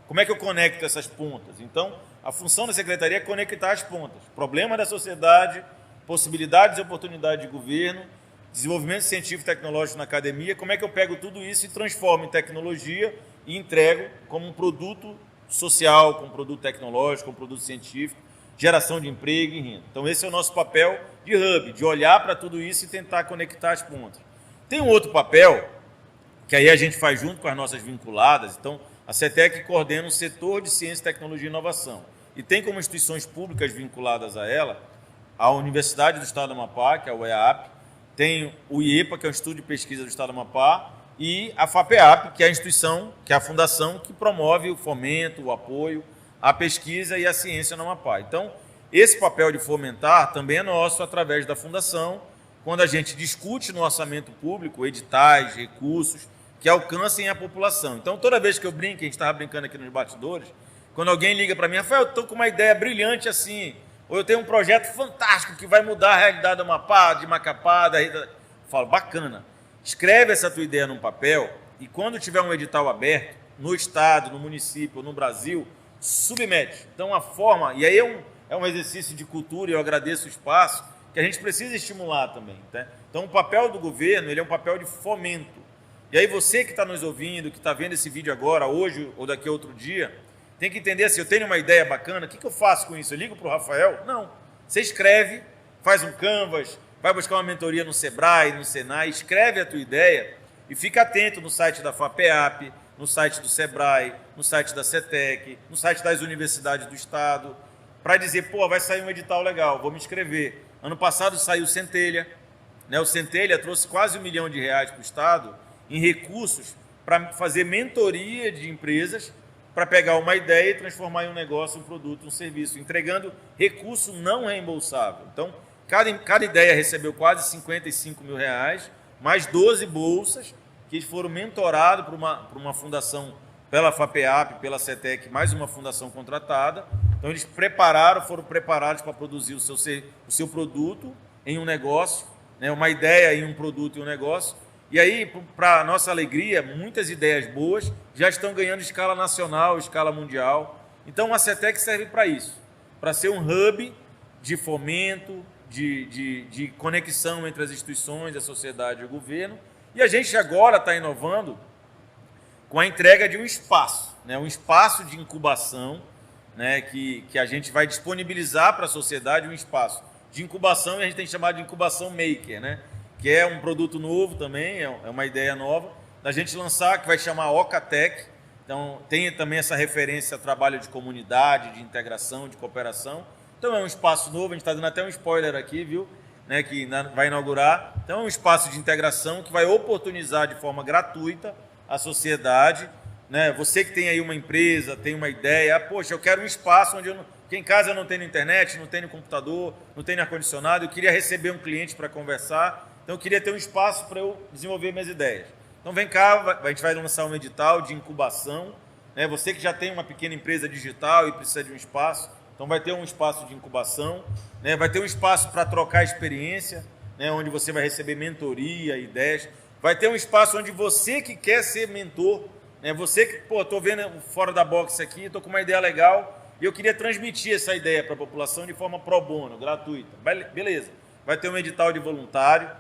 [SPEAKER 3] Como é que eu conecto essas pontas? Então, a função da secretaria é conectar as pontas. Problema da sociedade, possibilidades e oportunidades de governo, desenvolvimento científico e tecnológico na academia. Como é que eu pego tudo isso e transformo em tecnologia e entrego como um produto social, como um produto tecnológico, como um produto científico, geração de emprego e renda. Então, esse é o nosso papel de hub, de olhar para tudo isso e tentar conectar as pontas. Tem um outro papel, que aí a gente faz junto com as nossas vinculadas. Então, a CETEC coordena o setor de Ciência, Tecnologia e Inovação. E tem como instituições públicas vinculadas a ela a Universidade do Estado do Amapá, que é o EAP, tem o IEPA, que é o Instituto de Pesquisa do Estado do Amapá, e a FAPEAP, que é a instituição, que é a fundação que promove o fomento, o apoio à pesquisa e à ciência no Amapá. Então, esse papel de fomentar também é nosso através da fundação, quando a gente discute no orçamento público editais, recursos que alcancem a população. Então, toda vez que eu brinco, a gente estava brincando aqui nos bastidores, quando alguém liga para mim, Rafael, eu estou com uma ideia brilhante assim, ou eu tenho um projeto fantástico que vai mudar a realidade do Amapá, de Macapá, eu falo, bacana, escreve essa tua ideia num papel e quando tiver um edital aberto, no estado, no município, no Brasil, submete. Então, a forma, e aí é um exercício de cultura, e eu agradeço o espaço, que a gente precisa estimular também. Tá? Então, o papel do governo, ele é um papel de fomento. E aí você que está nos ouvindo, que está vendo esse vídeo agora, hoje ou daqui a outro dia, tem que entender assim, eu tenho uma ideia bacana, o que eu faço com isso? Eu ligo para o Rafael? Não. Você escreve, faz um canvas, vai buscar uma mentoria no Sebrae, no Senai, escreve a tua ideia e fica atento no site da FAPEAP, no site do Sebrae, no site da CETEC, no site das universidades do Estado, para dizer, vai sair um edital legal, vou me inscrever. Ano passado saiu o Centelha, o Centelha trouxe quase R$1 milhão para o Estado em recursos para fazer mentoria de empresas, para pegar uma ideia e transformar em um negócio, um produto, um serviço, entregando recurso não reembolsável. Então, cada ideia recebeu quase R$55 mil, mais 12 bolsas que foram mentoradas por uma fundação pela FAPEAP, pela CETEC, mais uma fundação contratada. Então, eles foram preparados para produzir o seu produto em um negócio, uma ideia em um produto e um negócio. E aí, para nossa alegria, muitas ideias boas já estão ganhando escala nacional, escala mundial. Então, a CETEC serve para isso, para ser um hub de fomento, de conexão entre as instituições, a sociedade e o governo. E a gente agora está inovando com a entrega de um espaço, um espaço de incubação, que a gente vai disponibilizar para a sociedade um espaço de incubação, e a gente tem chamado de incubação maker, que é um produto novo também, é uma ideia nova, da gente lançar, que vai chamar Ocatec. Então, tem também essa referência a trabalho de comunidade, de integração, de cooperação. Então, é um espaço novo, a gente está dando até um spoiler aqui, viu? Que vai inaugurar. Então, é um espaço de integração que vai oportunizar de forma gratuita a sociedade. Você que tem aí uma empresa, tem uma ideia, poxa, eu quero um espaço onde porque em casa eu não tenho internet, não tenho computador, não tenho ar-condicionado, eu queria receber um cliente para conversar. Então, eu queria ter um espaço para eu desenvolver minhas ideias. Então, vem cá, a gente vai lançar um edital de incubação. Você que já tem uma pequena empresa digital e precisa de um espaço, então vai ter um espaço de incubação, vai ter um espaço para trocar experiência, onde você vai receber mentoria, ideias. Vai ter um espaço onde você que quer ser mentor, você que, estou vendo fora da box aqui, estou com uma ideia legal e eu queria transmitir essa ideia para a população de forma pro bono, gratuita. Beleza. Vai ter um edital de voluntário,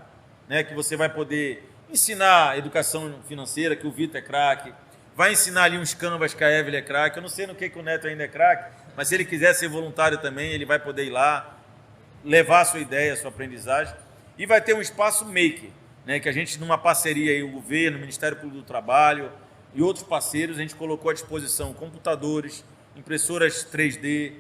[SPEAKER 3] que você vai poder ensinar educação financeira, que o Vitor é craque, vai ensinar ali uns canvas que a Evelyn é craque. Eu não sei no que o Neto ainda é craque, mas se ele quiser ser voluntário também, ele vai poder ir lá, levar a sua ideia, a sua aprendizagem, e vai ter um espaço maker, né, que a gente, numa parceria aí, o governo, o Ministério Público do Trabalho e outros parceiros, a gente colocou à disposição computadores, impressoras 3D,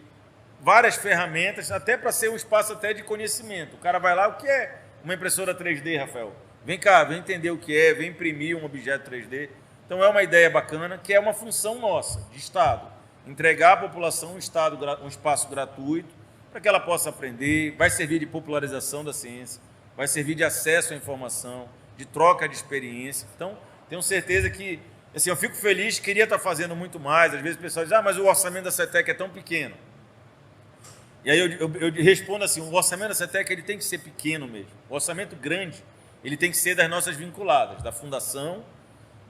[SPEAKER 3] várias ferramentas, até para ser um espaço até de conhecimento. O cara vai lá, o que é uma impressora 3D, Rafael? Vem cá, vem entender o que é, vem imprimir um objeto 3D. Então é uma ideia bacana, que é uma função nossa, de Estado, entregar à população um espaço gratuito para que ela possa aprender, vai servir de popularização da ciência, vai servir de acesso à informação, de troca de experiência. Então, tenho certeza que, assim, eu fico feliz, queria estar fazendo muito mais. Às vezes o pessoal diz, mas o orçamento da CETEC é tão pequeno. E aí eu respondo assim, o orçamento da CETEC ele tem que ser pequeno mesmo. O orçamento grande, ele tem que ser das nossas vinculadas, da Fundação,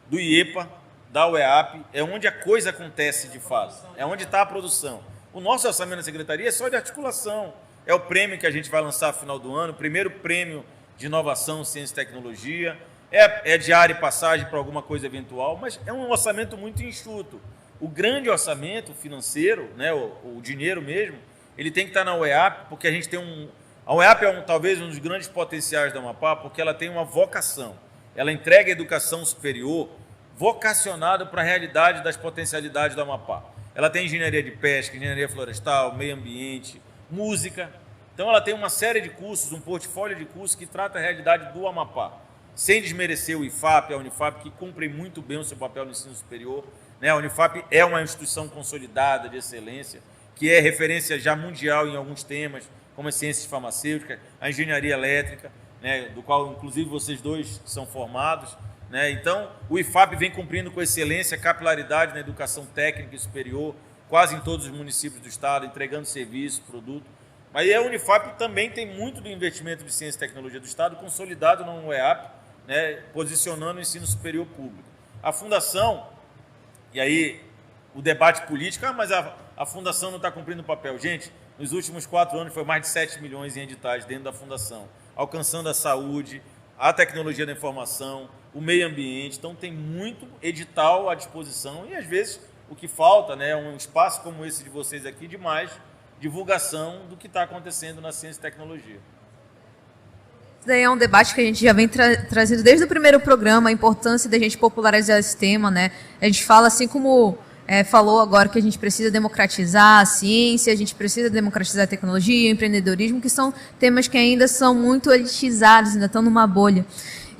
[SPEAKER 3] do IEPA, da UEAP, é onde a coisa acontece de fato, é onde está a produção. O nosso orçamento da Secretaria é só de articulação, é o prêmio que a gente vai lançar no final do ano, o primeiro prêmio de inovação, ciência e tecnologia, é diária e passagem para alguma coisa eventual, mas é um orçamento muito enxuto. O grande orçamento financeiro, né, o dinheiro mesmo, ele tem que estar na UEAP, porque a gente tem a UEAP é talvez um dos grandes potenciais da Amapá, porque ela tem uma vocação. Ela entrega educação superior vocacionada para a realidade das potencialidades da Amapá. Ela tem engenharia de pesca, engenharia florestal, meio ambiente, música. Então ela tem uma série de cursos, um portfólio de cursos que trata a realidade do Amapá. Sem desmerecer o IFAP, a Unifap, que cumpre muito bem o seu papel no ensino superior. A Unifap é uma instituição consolidada de excelência, que é referência já mundial em alguns temas, como as ciências farmacêuticas, a engenharia elétrica, né, do qual, inclusive, vocês dois são formados. Né? Então, o IFAP vem cumprindo com excelência, capilaridade na educação técnica e superior, quase em todos os municípios do estado, entregando serviço, produto. Mas a Unifap também tem muito do investimento de ciência e tecnologia do estado consolidado na UEAP, né, posicionando o ensino superior público. A Fundação, e aí o debate político, mas a Fundação não está cumprindo o papel. Gente, nos últimos 4 anos foi mais de 7 milhões em editais dentro da Fundação, alcançando a saúde, a tecnologia da informação, o meio ambiente. Então tem muito edital à disposição e às vezes o que falta, né, é um espaço como esse de vocês aqui de mais divulgação do que está acontecendo na ciência e tecnologia.
[SPEAKER 5] Isso daí é um debate que a gente já vem trazendo desde o primeiro programa, a importância da gente popularizar esse tema, né? A gente fala assim como falou agora que a gente precisa democratizar a ciência, a gente precisa democratizar a tecnologia, o empreendedorismo, que são temas que ainda são muito elitizados, ainda estão numa bolha.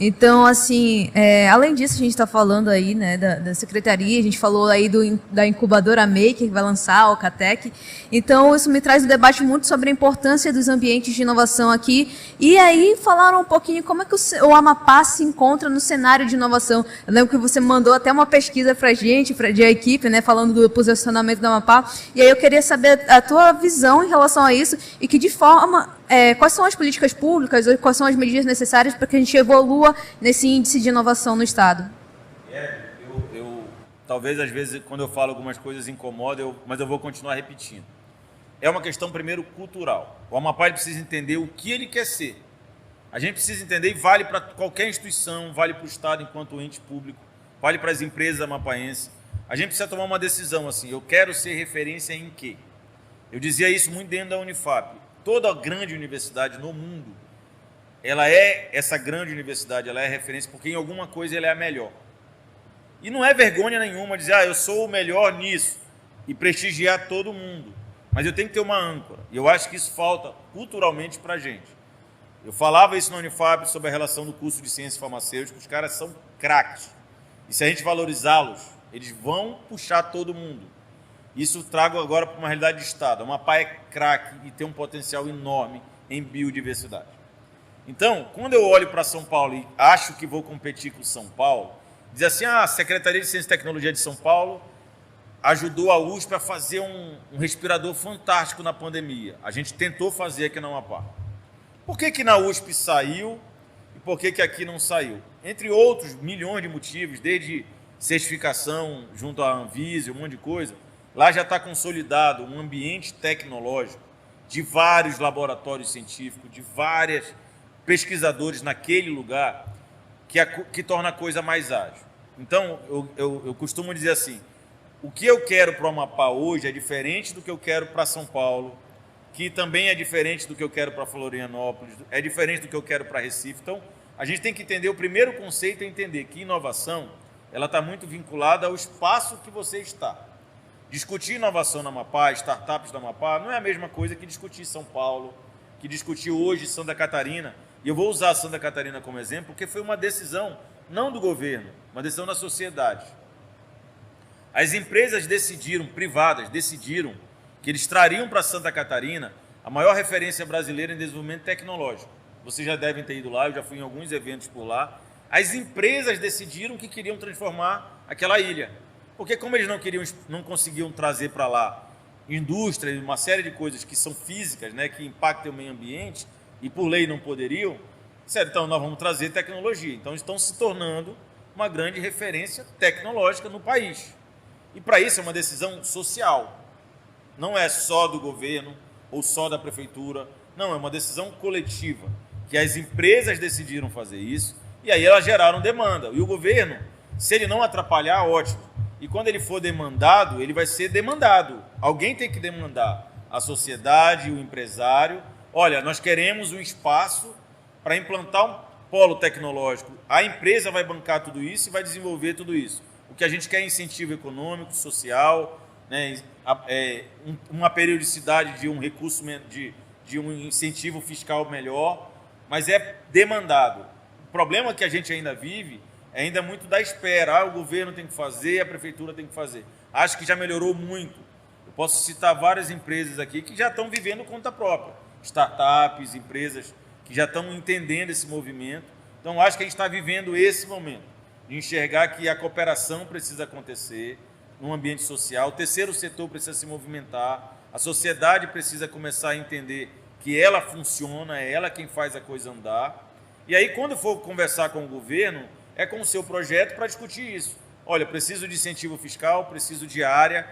[SPEAKER 5] Então, assim, além disso, a gente está falando aí, né, da secretaria, a gente falou aí da incubadora Maker, que vai lançar, a Alcatec. Então, isso me traz um debate muito sobre a importância dos ambientes de inovação aqui. E aí, falaram um pouquinho como é que o Amapá se encontra no cenário de inovação. Eu lembro que você mandou até uma pesquisa para a gente, para a equipe, né, falando do posicionamento do Amapá. E aí eu queria saber a tua visão em relação a isso e que de forma... quais são as políticas públicas ou quais são as medidas necessárias para que a gente evolua nesse índice de inovação no Estado?
[SPEAKER 3] Talvez, às vezes, quando eu falo algumas coisas incomoda, mas eu vou continuar repetindo. É uma questão, primeiro, cultural. O Amapá precisa entender o que ele quer ser. A gente precisa entender, e vale para qualquer instituição, vale para o Estado enquanto ente público, vale para as empresas amapaenses. A gente precisa tomar uma decisão assim, eu quero ser referência em quê? Eu dizia isso muito dentro da Unifap. Toda grande universidade no mundo, ela é essa grande universidade, ela é referência porque em alguma coisa ela é a melhor. E não é vergonha nenhuma dizer, eu sou o melhor nisso, e prestigiar todo mundo. Mas eu tenho que ter uma âncora. E eu acho que isso falta culturalmente para a gente. Eu falava isso na Unifab sobre a relação do curso de ciências farmacêuticas, os caras são craques. E se a gente valorizá-los, eles vão puxar todo mundo. Isso trago agora para uma realidade de Estado. A Amapá é craque e tem um potencial enorme em biodiversidade. Então, quando eu olho para São Paulo e acho que vou competir com São Paulo, diz assim, a Secretaria de Ciência e Tecnologia de São Paulo ajudou a USP a fazer um respirador fantástico na pandemia. A gente tentou fazer aqui na Amapá. Por que na USP saiu e por que aqui não saiu? Entre outros milhões de motivos, desde certificação junto à Anvisa, um monte de coisa, lá já está consolidado um ambiente tecnológico de vários laboratórios científicos, de vários pesquisadores naquele lugar, que torna a coisa mais ágil. Então, eu costumo dizer assim, o que eu quero para o Amapá hoje é diferente do que eu quero para São Paulo, que também é diferente do que eu quero para Florianópolis, é diferente do que eu quero para Recife. Então, a gente tem que entender, o primeiro conceito é entender que inovação, ela está muito vinculada ao espaço que você está. Discutir inovação no Amapá, startups do Amapá, não é a mesma coisa que discutir São Paulo, que discutir hoje Santa Catarina. E eu vou usar Santa Catarina como exemplo, porque foi uma decisão, não do governo, uma decisão da sociedade. As empresas privadas decidiram que eles trariam para Santa Catarina a maior referência brasileira em desenvolvimento tecnológico. Vocês já devem ter ido lá, eu já fui em alguns eventos por lá. As empresas decidiram que queriam transformar aquela ilha. Porque como eles não conseguiam trazer para lá indústria e uma série de coisas que são físicas, né, que impactam o meio ambiente, e por lei não poderiam, disseram, então nós vamos trazer tecnologia. Então estão se tornando uma grande referência tecnológica no país. E para isso é uma decisão social. Não é só do governo ou só da prefeitura. Não, é uma decisão coletiva. Que as empresas decidiram fazer isso e aí elas geraram demanda. E o governo, se ele não atrapalhar, ótimo. E quando ele for demandado, ele vai ser demandado. Alguém tem que demandar. A sociedade, o empresário. Olha, nós queremos um espaço para implantar um polo tecnológico. A empresa vai bancar tudo isso e vai desenvolver tudo isso. O que a gente quer é incentivo econômico, social, né, uma periodicidade de um recurso, de um incentivo fiscal melhor, mas é demandado. O problema que a gente ainda vive é ainda muito da espera. O governo tem que fazer, a prefeitura tem que fazer. Acho que já melhorou muito. Eu posso citar várias empresas aqui que já estão vivendo conta própria. Startups, empresas que já estão entendendo esse movimento. Então, acho que a gente está vivendo esse momento de enxergar que a cooperação precisa acontecer no ambiente social, o terceiro setor precisa se movimentar, a sociedade precisa começar a entender que ela funciona, é ela quem faz a coisa andar. E aí, quando for conversar com o governo, é com o seu projeto para discutir isso. Olha, preciso de incentivo fiscal, preciso de área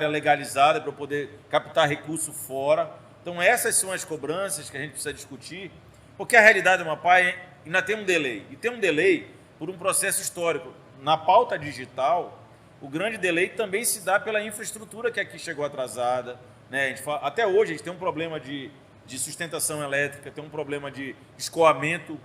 [SPEAKER 3] legalizada para eu poder captar recurso fora. Então, essas são as cobranças que a gente precisa discutir, porque a realidade do Amapá ainda tem um delay. E tem um delay por um processo histórico. Na pauta digital, o grande delay também se dá pela infraestrutura que aqui chegou atrasada. Né? Até hoje a gente tem um problema de sustentação elétrica, tem um problema de escoamento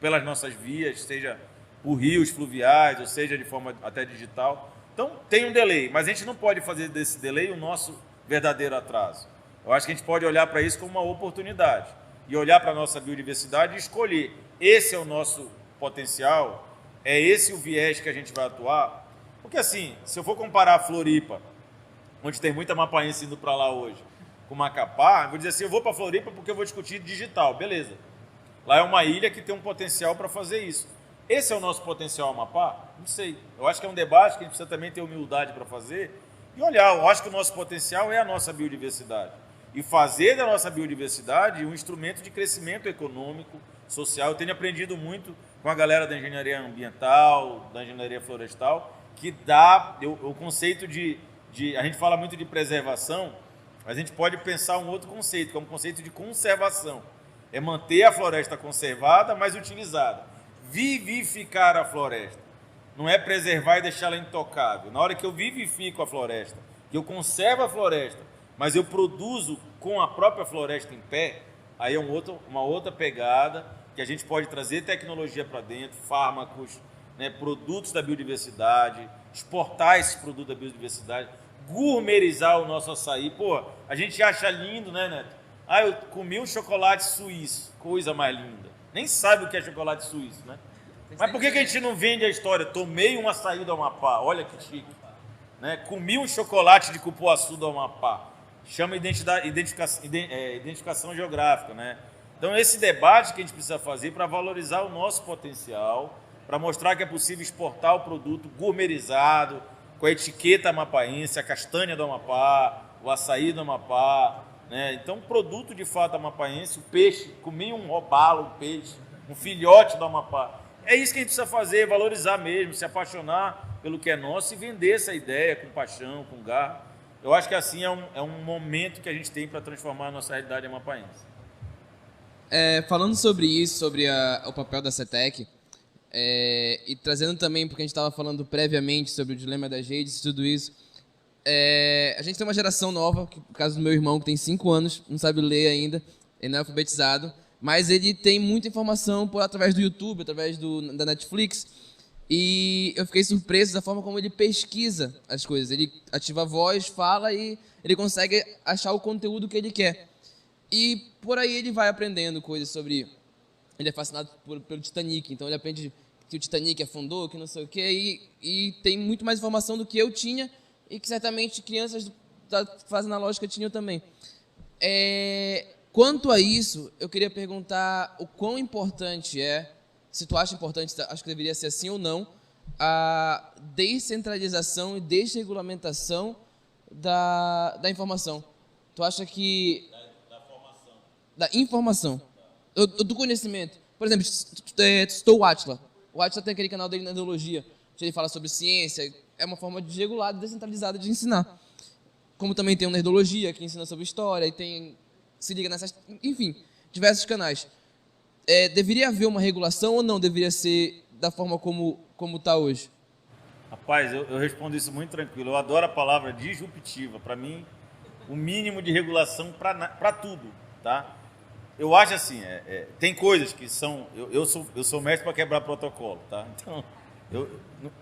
[SPEAKER 3] pelas nossas vias, seja por rios fluviais, ou seja de forma até digital. Então tem um delay, mas a gente não pode fazer desse delay o nosso verdadeiro atraso. Eu acho que a gente pode olhar para isso como uma oportunidade e olhar para a nossa biodiversidade e escolher. Esse é o nosso potencial, é esse o viés que a gente vai atuar. Porque assim, se eu for comparar a Floripa, onde tem muita mapaense indo para lá hoje, com Macapá, eu vou dizer assim, eu vou para Floripa porque eu vou discutir digital, beleza. Lá é uma ilha que tem um potencial para fazer isso. Esse é o nosso potencial Amapá? Não sei. Eu acho que é um debate que a gente precisa também ter humildade para fazer e olhar. Eu acho que o nosso potencial é a nossa biodiversidade. E fazer da nossa biodiversidade um instrumento de crescimento econômico, social. Eu tenho aprendido muito com a galera da engenharia ambiental, da engenharia florestal, que dá o conceito a gente fala muito de preservação, mas a gente pode pensar um outro conceito, que é um conceito de conservação. É manter a floresta conservada, mas utilizada. Vivificar a floresta. Não é preservar e deixá-la intocável. Na hora que eu vivifico a floresta, que eu conservo a floresta, mas eu produzo com a própria floresta em pé, aí é uma outra pegada, que a gente pode trazer tecnologia para dentro, fármacos, né, produtos da biodiversidade, exportar esses produtos da biodiversidade, gourmetizar o nosso açaí. Pô, a gente acha lindo, né, Neto? Ah, eu comi um chocolate suíço, coisa mais linda. Nem sabe o que é chocolate suíço, né? Mas por que a gente não vende a história? Tomei um açaí do Amapá, olha que chique. Né? Comi um chocolate de cupuaçu do Amapá. Chama identificação geográfica, né? Então, esse debate que a gente precisa fazer para valorizar o nosso potencial, para mostrar que é possível exportar o produto gourmetizado, com a etiqueta amapaense, a castanha do Amapá, o açaí do Amapá, né? Então, produto de fato amapaense, o peixe, comi um robalo, um peixe, um filhote do Amapá. É isso que a gente precisa fazer, valorizar mesmo, se apaixonar pelo que é nosso e vender essa ideia com paixão, com garra. Eu acho que assim é um momento que a gente tem para transformar a nossa realidade amapaense.
[SPEAKER 4] Falando sobre isso, sobre o papel da CETEC, E trazendo também, porque a gente estava falando previamente sobre o dilema das redes e tudo isso, a gente tem uma geração nova, que, no caso do meu irmão, que tem 5 anos, não sabe ler ainda, ele não é alfabetizado, mas ele tem muita informação através do YouTube, através da Netflix, e eu fiquei surpreso da forma como ele pesquisa as coisas. Ele ativa a voz, fala e ele consegue achar o conteúdo que ele quer. E por aí ele vai aprendendo coisas sobre... Ele é fascinado pelo Titanic, então ele aprende que o Titanic afundou, que não sei o quê, e tem muito mais informação do que eu tinha e que certamente crianças da fase analógica tinham também. Quanto a isso, eu queria perguntar o quão importante se tu acha importante, acho que deveria ser assim ou não, a descentralização e desregulamentação da informação. Tu acha que... Da informação. Do conhecimento. Por exemplo, citou o Átila. O Átila tem aquele canal dele na Nerdologia, onde ele fala sobre ciência. É uma forma desregulada e descentralizada de ensinar. Como também tem o Nerdologia, que ensina sobre história, e se liga nessas... Enfim, diversos canais. Deveria haver uma regulação ou não deveria ser da forma como está hoje?
[SPEAKER 3] Rapaz, eu respondo isso muito tranquilo. Eu adoro a palavra disruptiva. Para mim, o mínimo de regulação para tudo, tá? Eu acho assim, tem coisas que são... Eu sou mestre para quebrar protocolo, tá? Então,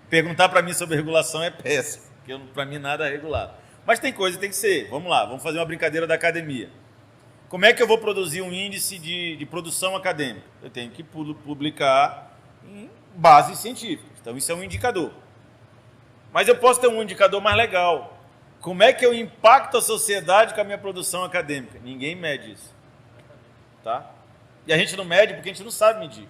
[SPEAKER 3] perguntar para mim sobre regulação é péssimo, porque para mim nada é regulado. Mas tem coisa que tem que ser. Vamos lá, vamos fazer uma brincadeira da academia. Como é que eu vou produzir um índice de produção acadêmica? Eu tenho que publicar em bases científicas. Então, isso é um indicador. Mas eu posso ter um indicador mais legal. Como é que eu impacto a sociedade com a minha produção acadêmica? Ninguém mede isso. Tá? E a gente não mede porque a gente não sabe medir.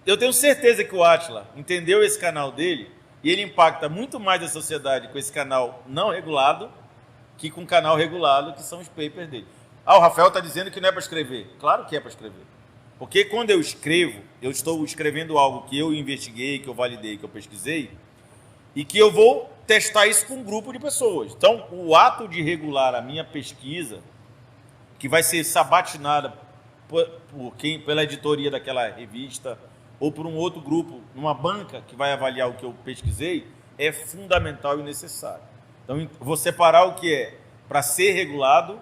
[SPEAKER 3] Eu tenho certeza que o Átila entendeu esse canal dele e ele impacta muito mais a sociedade com esse canal não regulado que com o canal regulado, que são os papers dele. O Rafael está dizendo que não é para escrever. Claro que é para escrever. Porque quando eu escrevo, eu estou escrevendo algo que eu investiguei, que eu validei, que eu pesquisei, e que eu vou testar isso com um grupo de pessoas. Então, o ato de regular a minha pesquisa, que vai ser sabatinada pela editoria daquela revista, ou por um outro grupo, numa banca que vai avaliar o que eu pesquisei, é fundamental e necessário. Então, vou separar o que é para ser regulado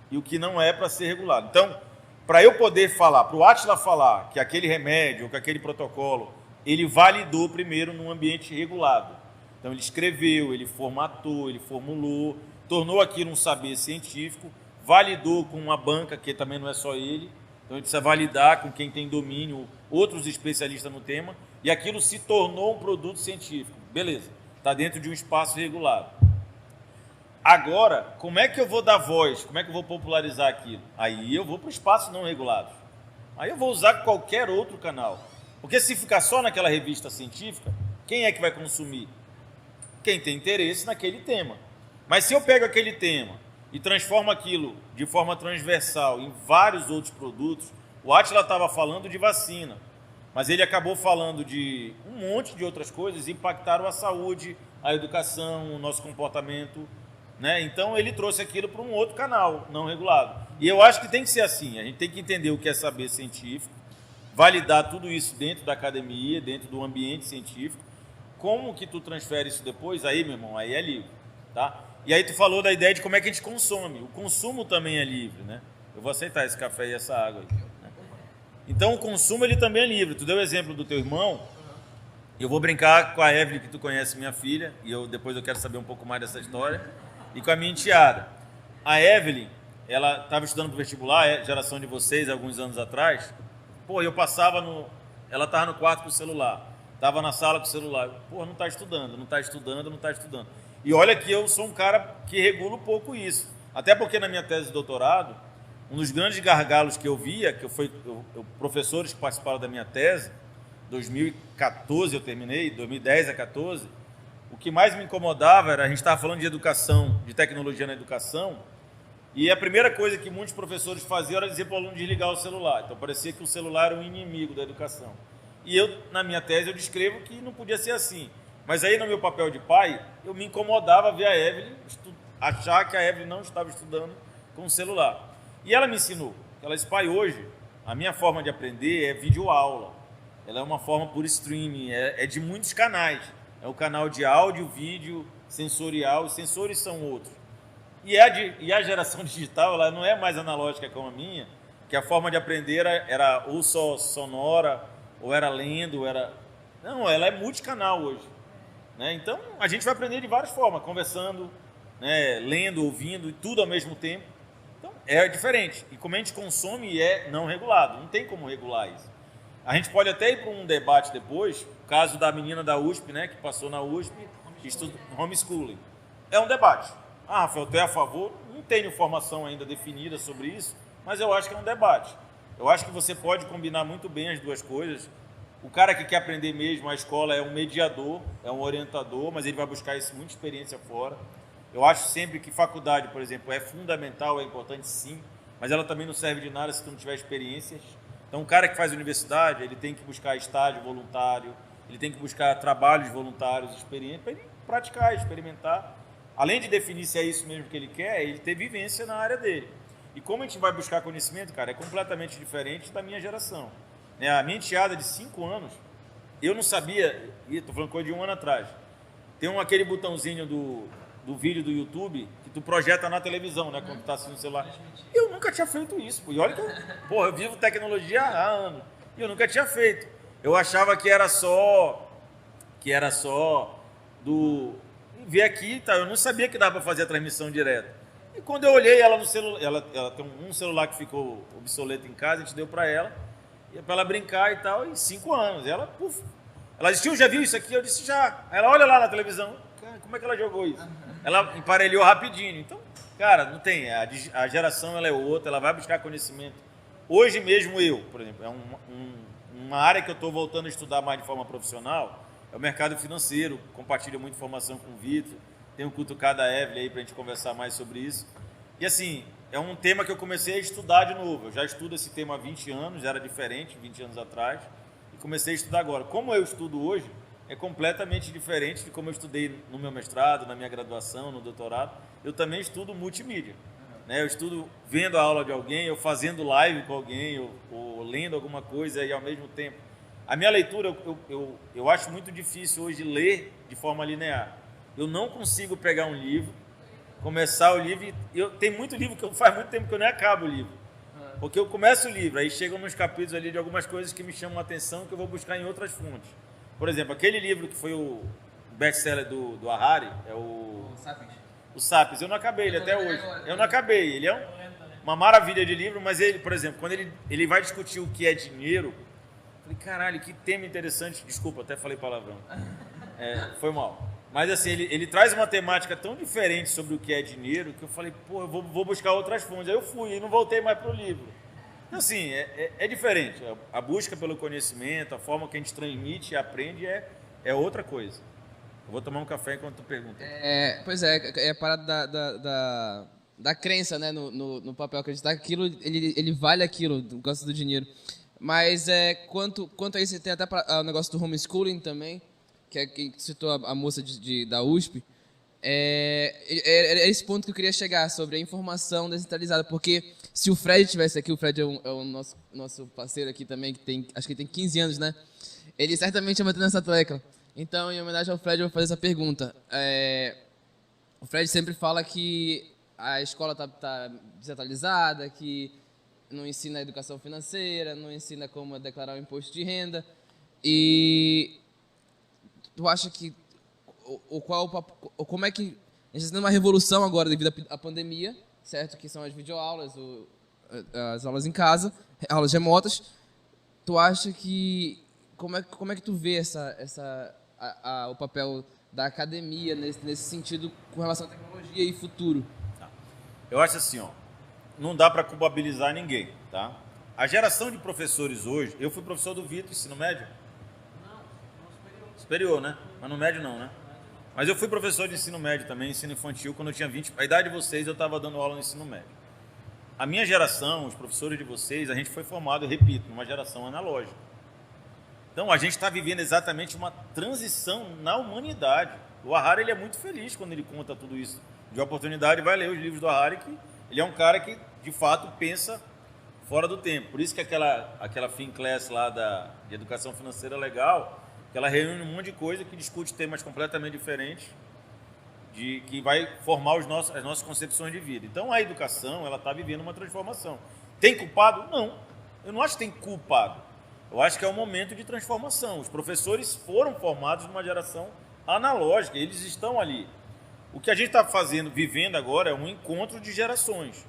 [SPEAKER 3] e o que não é para ser regulado. Então, para eu poder falar, para o Átila falar que aquele remédio ou que aquele protocolo, ele validou primeiro num ambiente regulado. Então, ele escreveu, ele formatou, ele formulou, tornou aquilo um saber científico, validou com uma banca, que também não é só ele, então ele precisa validar com quem tem domínio, outros especialistas no tema, e aquilo se tornou um produto científico. Beleza, está dentro de um espaço regulado. Agora, como é que eu vou dar voz? Como é que eu vou popularizar aquilo? Aí eu vou para o espaço não regulado. Aí eu vou usar qualquer outro canal. Porque se ficar só naquela revista científica, quem é que vai consumir? Quem tem interesse naquele tema. Mas se eu pego aquele tema e transformo aquilo de forma transversal em vários outros produtos, o Átila estava falando de vacina, mas ele acabou falando de um monte de outras coisas que impactaram a saúde, a educação, o nosso comportamento, né? Então ele trouxe aquilo para um outro canal não regulado. E eu acho que tem que ser assim, a gente tem que entender o que é saber científico, validar tudo isso dentro da academia, dentro do ambiente científico. Como que tu transfere isso depois? Aí, meu irmão, aí é livre, tá? E aí tu falou da ideia de como é que a gente consome. O consumo também é livre, né? Eu vou aceitar esse café e essa água aí, né? Então o consumo ele também é livre. Tu deu o exemplo do teu irmão. Eu vou brincar com a Evelyn, que tu conhece, minha filha, e depois eu quero saber um pouco mais dessa história, e com a minha enteada. A Evelyn, ela estava estudando para o vestibular, geração de vocês, alguns anos atrás. Pô, eu passava ela estava no quarto com o celular, estava na sala com o celular. Pô, não está estudando, não está estudando, não está estudando. E olha que eu sou um cara que regula um pouco isso. Até porque na minha tese de doutorado, um dos grandes gargalos que eu via, professores que participaram da minha tese, 2014 eu terminei, 2010 a 14, o que mais me incomodava era, a gente estava falando de educação, de tecnologia na educação, e a primeira coisa que muitos professores faziam era dizer para o aluno desligar o celular. Então parecia que o celular era um inimigo da educação. E eu, na minha tese, eu descrevo que não podia ser assim. Mas aí, no meu papel de pai, eu me incomodava ver a Evelyn, achar que a Evelyn não estava estudando com o celular. E ela me ensinou. Ela disse, pai, hoje, a minha forma de aprender é videoaula. ela é uma forma por streaming, é de muitos canais. É o canal de áudio, vídeo, sensorial, os sensores são outros. E a geração digital, ela não é mais analógica como a minha, que a forma de aprender era ou só sonora, ou era lendo, ou era... Não, ela é multicanal hoje. Né? Então, a gente vai aprender de várias formas, conversando, né? Lendo, ouvindo, e tudo ao mesmo tempo. Então, é diferente. E como a gente consome, é não regulado. Não tem como regular isso. A gente pode até ir para um debate depois, o caso da menina da USP, né, que passou na USP, estuda homeschooling. É um debate. Ah, Rafael, tu é a favor? Não tenho formação ainda definida sobre isso, mas eu acho que é um debate. Eu acho que você pode combinar muito bem as duas coisas. O cara que quer aprender mesmo, a escola é um mediador, é um orientador, mas ele vai buscar isso, muita experiência fora. Eu acho sempre que faculdade, por exemplo, é fundamental, é importante sim, mas ela também não serve de nada se tu não tiver experiências. Então, o cara que faz universidade, ele tem que buscar estágio voluntário, ele tem que buscar trabalhos voluntários, experiência, para ele praticar, experimentar. Além de definir se é isso mesmo que ele quer, ele ter vivência na área dele. E como a gente vai buscar conhecimento, cara, é completamente diferente da minha geração. A minha enteada de 5 anos, eu não sabia, e estou falando coisa de 1 ano atrás, tem aquele botãozinho do vídeo do YouTube que tu projeta na televisão, né, quando tu tá assistindo no celular. Eu nunca tinha feito isso, pô. E olha que eu vivo tecnologia há anos, e eu nunca tinha feito. Eu achava que era só ver aqui, tá? Eu não sabia que dava para fazer a transmissão direta. E quando eu olhei ela no celular, ela tem um celular que ficou obsoleto em casa, a gente deu para ela brincar e tal, em 5 anos. Ela assistiu, já viu isso aqui? Eu disse, já. Ela olha lá na televisão, cara, como é que ela jogou isso? Ela emparelhou rapidinho. Então, cara, não tem, a geração ela é outra, ela vai buscar conhecimento. Hoje mesmo eu, por exemplo, uma área que eu estou voltando a estudar mais de forma profissional, é o mercado financeiro, compartilho muita informação com o Vitor, tenho cutucado a Evelyn aí para a gente conversar mais sobre isso. E assim, é um tema que eu comecei a estudar de novo. Eu já estudo esse tema há 20 anos, era diferente 20 anos atrás, e comecei a estudar agora. Como eu estudo hoje, é completamente diferente de como eu estudei no meu mestrado, na minha graduação, no doutorado. Eu também estudo multimídia. Né? Eu estudo vendo a aula de alguém, ou fazendo live com alguém, ou lendo alguma coisa e ao mesmo tempo. A minha leitura, eu acho muito difícil hoje ler de forma linear. Eu não consigo pegar um livro, começar o livro, tem muito livro que faz muito tempo que eu nem acabo o livro. Porque eu começo o livro, aí chegam nos capítulos ali de algumas coisas que me chamam a atenção, que eu vou buscar em outras fontes. Por exemplo, aquele livro que foi o best-seller do Harari, é o Sapiens, eu não acabei ele até hoje. Eu não acabei, ele é uma maravilha de livro, mas ele, por exemplo, quando ele vai discutir o que é dinheiro, eu falei, caralho, que tema interessante, desculpa, até falei palavrão, foi mal. Mas assim, ele traz uma temática tão diferente sobre o que é dinheiro, que eu falei, pô, eu vou buscar outras fontes. Aí eu fui e não voltei mais para o livro. Então assim, é diferente, a busca pelo conhecimento, a forma que a gente transmite e aprende é outra coisa. Eu vou tomar um café enquanto tu pergunta.
[SPEAKER 4] Pois é a parada da crença, né, no papel, acreditar que aquilo, ele vale aquilo, gosta do dinheiro. Mas quanto a isso, tem até o negócio do homeschooling também, que é quem citou a moça da USP, é esse ponto que eu queria chegar, sobre a informação descentralizada, porque se o Fred estivesse aqui, o Fred é o nosso parceiro aqui também, acho que ele tem 15 anos, né? Ele certamente ia bater nessa tecla. Então, em homenagem ao Fred, eu vou fazer essa pergunta. O Fred sempre fala que a escola está desatualizada, que não ensina a educação financeira, não ensina como declarar o imposto de renda. E tu acha que como é que a gente está tendo uma revolução agora devido à pandemia, certo? Que são as videoaulas, as aulas em casa, aulas remotas. Tu acha que como é que tu vê o papel da academia nesse sentido com relação à tecnologia e futuro?
[SPEAKER 3] Eu acho assim, não dá para culpabilizar ninguém, tá? A geração de professores hoje, eu fui professor do Vitor, ensino médio. Superior, né? Mas no médio não, né? Mas eu fui professor de ensino médio também, ensino infantil, quando eu tinha 20... A idade de vocês, eu estava dando aula no ensino médio. A minha geração, os professores de vocês, a gente foi formado, eu repito, numa geração analógica. Então, a gente está vivendo exatamente uma transição na humanidade. O Harari, ele é muito feliz quando ele conta tudo isso. De oportunidade, vai ler os livros do Harari, que ele é um cara que, de fato, pensa fora do tempo. Por isso que aquela FinClass lá de educação financeira legal, que ela reúne um monte de coisa que discute temas completamente diferentes, que vai formar as nossas concepções de vida. Então, a educação, ela está vivendo uma transformação. Tem culpado? Não. Eu não acho que tem culpado. Eu acho que é um momento de transformação. Os professores foram formados numa geração analógica, eles estão ali. O que a gente está vivendo agora é um encontro de gerações.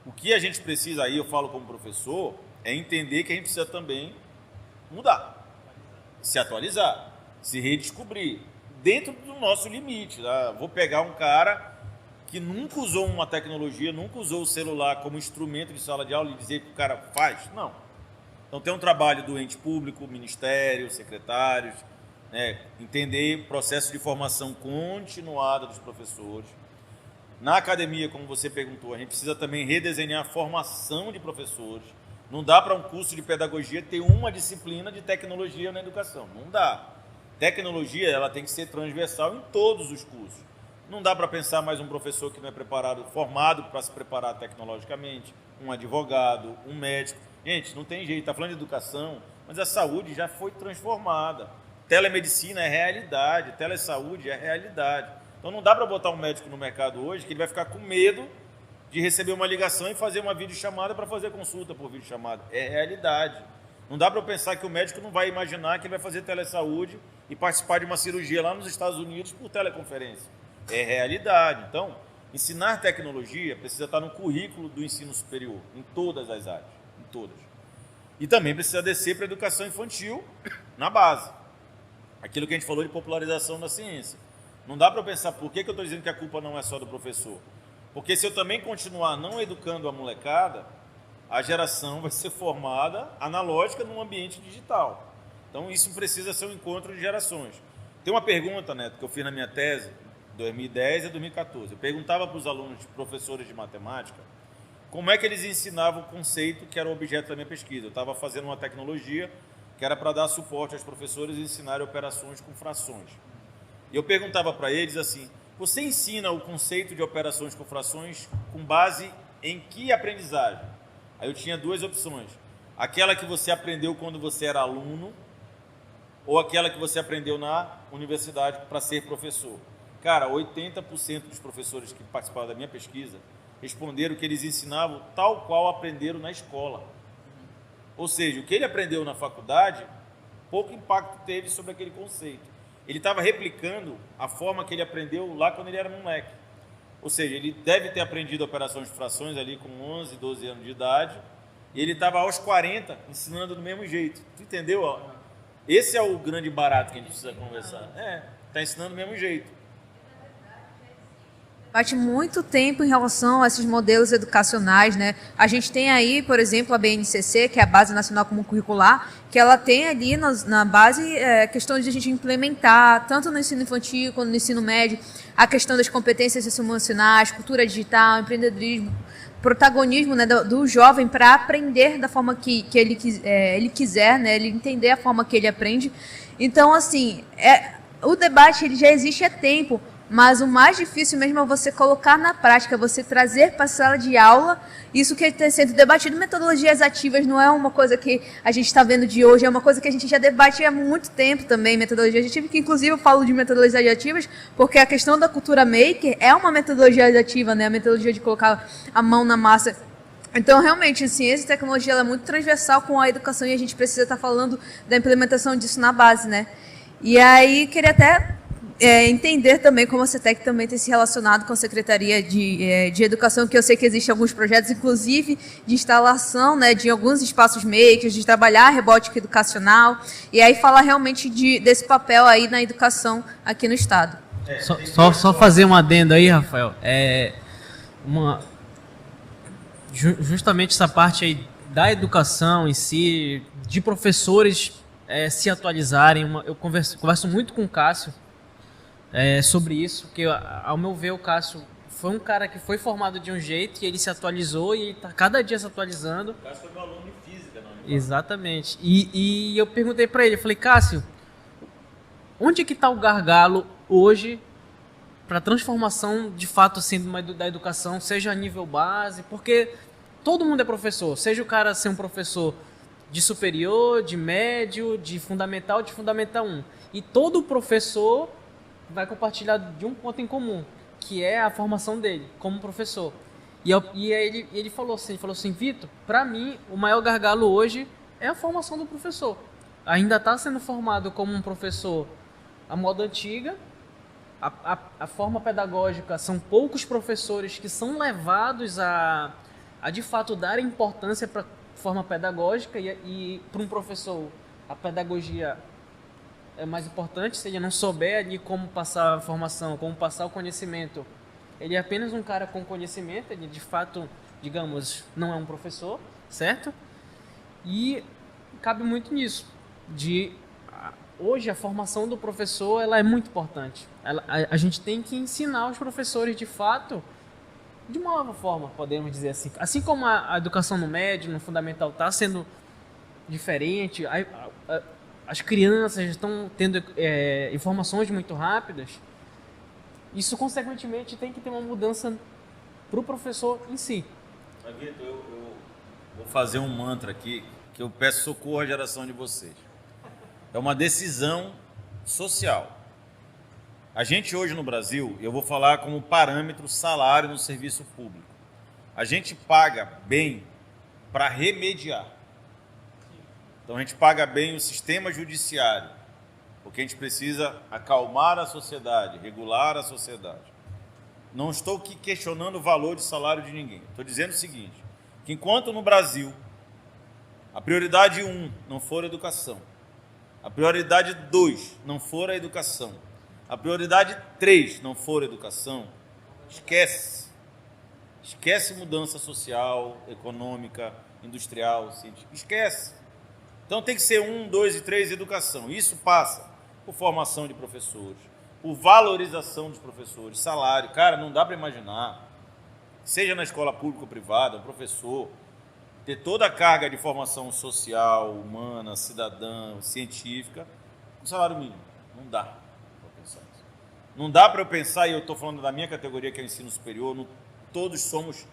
[SPEAKER 3] O que a gente precisa, aí eu falo como professor, é entender que a gente precisa também mudar, se atualizar, se redescobrir, dentro do nosso limite. Tá? Vou pegar um cara que nunca usou uma tecnologia, nunca usou o celular como instrumento de sala de aula e dizer que o cara faz? Não. Então tem um trabalho do ente público, ministério, secretários, né? Entender processo de formação continuada dos professores. Na academia, como você perguntou, a gente precisa também redesenhar a formação de professores. Não dá para um curso de pedagogia ter uma disciplina de tecnologia na educação. Não dá. Tecnologia, ela tem que ser transversal em todos os cursos. Não dá para pensar mais um professor que não é formado para se preparar tecnologicamente, um advogado, um médico. Gente, não tem jeito, está falando de educação, mas a saúde já foi transformada. Telemedicina é realidade, telesaúde é realidade. Então não dá para botar um médico no mercado hoje que ele vai ficar com medo de receber uma ligação e fazer uma videochamada para fazer consulta por videochamada. É realidade. Não dá para pensar que o médico não vai imaginar que ele vai fazer telesaúde e participar de uma cirurgia lá nos Estados Unidos por teleconferência. É realidade. Então, ensinar tecnologia precisa estar no currículo do ensino superior, em todas as áreas, em todas. E também precisa descer para a educação infantil na base. Aquilo que a gente falou de popularização da ciência. Não dá para pensar por que eu estou dizendo que a culpa não é só do professor. Porque se eu também continuar não educando a molecada, a geração vai ser formada analógica num ambiente digital. Então isso precisa ser um encontro de gerações. Tem uma pergunta, Neto, que eu fiz na minha tese, 2010 e 2014. Eu perguntava para os alunos, professores de matemática, como é que eles ensinavam o conceito que era o objeto da minha pesquisa. Eu estava fazendo uma tecnologia que era para dar suporte aos professores e ensinarem operações com frações. E eu perguntava para eles assim, você ensina o conceito de operações com frações com base em que aprendizagem? Aí eu tinha duas opções. Aquela que você aprendeu quando você era aluno ou aquela que você aprendeu na universidade para ser professor. Cara, 80% dos professores que participaram da minha pesquisa responderam que eles ensinavam tal qual aprenderam na escola. Ou seja, o que ele aprendeu na faculdade, pouco impacto teve sobre aquele conceito. Ele estava replicando a forma que ele aprendeu lá quando ele era moleque. Ou seja, ele deve ter aprendido operações de frações ali com 11, 12 anos de idade, e ele estava aos 40 ensinando do mesmo jeito. Tu entendeu? Esse é o grande barato que a gente precisa conversar. Está ensinando do mesmo jeito.
[SPEAKER 5] Bate muito tempo em relação a esses modelos educacionais, né? A gente tem aí, por exemplo, a BNCC, que é a Base Nacional Comum Curricular, que ela tem ali na base questão de a gente implementar, tanto no ensino infantil quanto no ensino médio, a questão das competências socioemocionais, cultura digital, empreendedorismo, protagonismo, né, do jovem para aprender da forma que ele quiser, né? Ele entender a forma que ele aprende. Então, assim, o debate ele já existe há tempo, mas o mais difícil mesmo é você colocar na prática, você trazer para a sala de aula isso que está sendo debatido. Metodologias ativas não é uma coisa que a gente está vendo de hoje, é uma coisa que a gente já debate há muito tempo também, metodologias ativas, que inclusive eu falo de metodologias ativas, porque a questão da cultura maker é uma metodologia ativa, né? A metodologia de colocar a mão na massa. Então, realmente, a ciência e tecnologia ela é muito transversal com a educação e a gente precisa estar falando da implementação disso na base, né? E aí, queria até entender também como a CETEC também tem se relacionado com a Secretaria de Educação, que eu sei que existem alguns projetos, inclusive de instalação, né, de alguns espaços makers, de trabalhar a robótica educacional, e aí falar realmente desse papel aí na educação aqui no Estado.
[SPEAKER 2] Só fazer um adendo aí, Rafael. Justamente essa parte aí da educação em si, de professores se atualizarem. Eu converso muito com o Cássio sobre isso, porque ao meu ver o Cássio foi um cara que foi formado de um jeito e ele se atualizou e ele está cada dia se atualizando.
[SPEAKER 3] O Cássio foi meu aluno de física, não é?
[SPEAKER 2] Exatamente. E eu perguntei para ele, eu falei, Cássio, onde é que está o gargalo hoje para a transformação de fato assim, da educação, seja a nível base? Porque todo mundo é professor, seja o cara ser um professor de superior, de médio, de fundamental 1. E todo professor vai compartilhar de um ponto em comum, que é a formação dele como professor. E aí ele falou assim, Vitor, para mim o maior gargalo hoje é a formação do professor. Ainda está sendo formado como um professor à moda antiga, a forma pedagógica, são poucos professores que são levados a de fato dar importância para a forma pedagógica e para um professor a pedagogia é mais importante. Se ele não souber ali como passar a formação, como passar o conhecimento, ele é apenas um cara com conhecimento, ele de fato, digamos, não é um professor, certo? E cabe muito nisso, hoje a formação do professor ela é muito importante. A gente tem que ensinar os professores de fato de uma nova forma, podemos dizer assim. Assim como a educação no médio, no fundamental está sendo diferente, as crianças estão tendo informações muito rápidas, isso consequentemente tem que ter uma mudança para o professor em si.
[SPEAKER 3] Vitor, eu vou fazer um mantra aqui, que eu peço socorro à geração de vocês. É uma decisão social. A gente hoje no Brasil, eu vou falar como parâmetro salário no serviço público. A gente paga bem para remediar. Então a gente paga bem o sistema judiciário, porque a gente precisa acalmar a sociedade, regular a sociedade. Não estou aqui questionando o valor de salário de ninguém. Estou dizendo o seguinte, que enquanto no Brasil a prioridade 1 não for a educação, a prioridade 2 não for a educação, a prioridade 3 não for a educação, esquece. Esquece mudança social, econômica, industrial, científica. Esquece. Então tem que ser 1, 2 e 3 educação. Isso passa por formação de professores, por valorização dos professores, salário. Cara, não dá para imaginar, seja na escola pública ou privada, o professor ter toda a carga de formação social, humana, cidadã, científica, com salário mínimo. Não dá para pensar isso. Não dá para eu pensar, e eu estou falando da minha categoria, que é o ensino superior, todos somos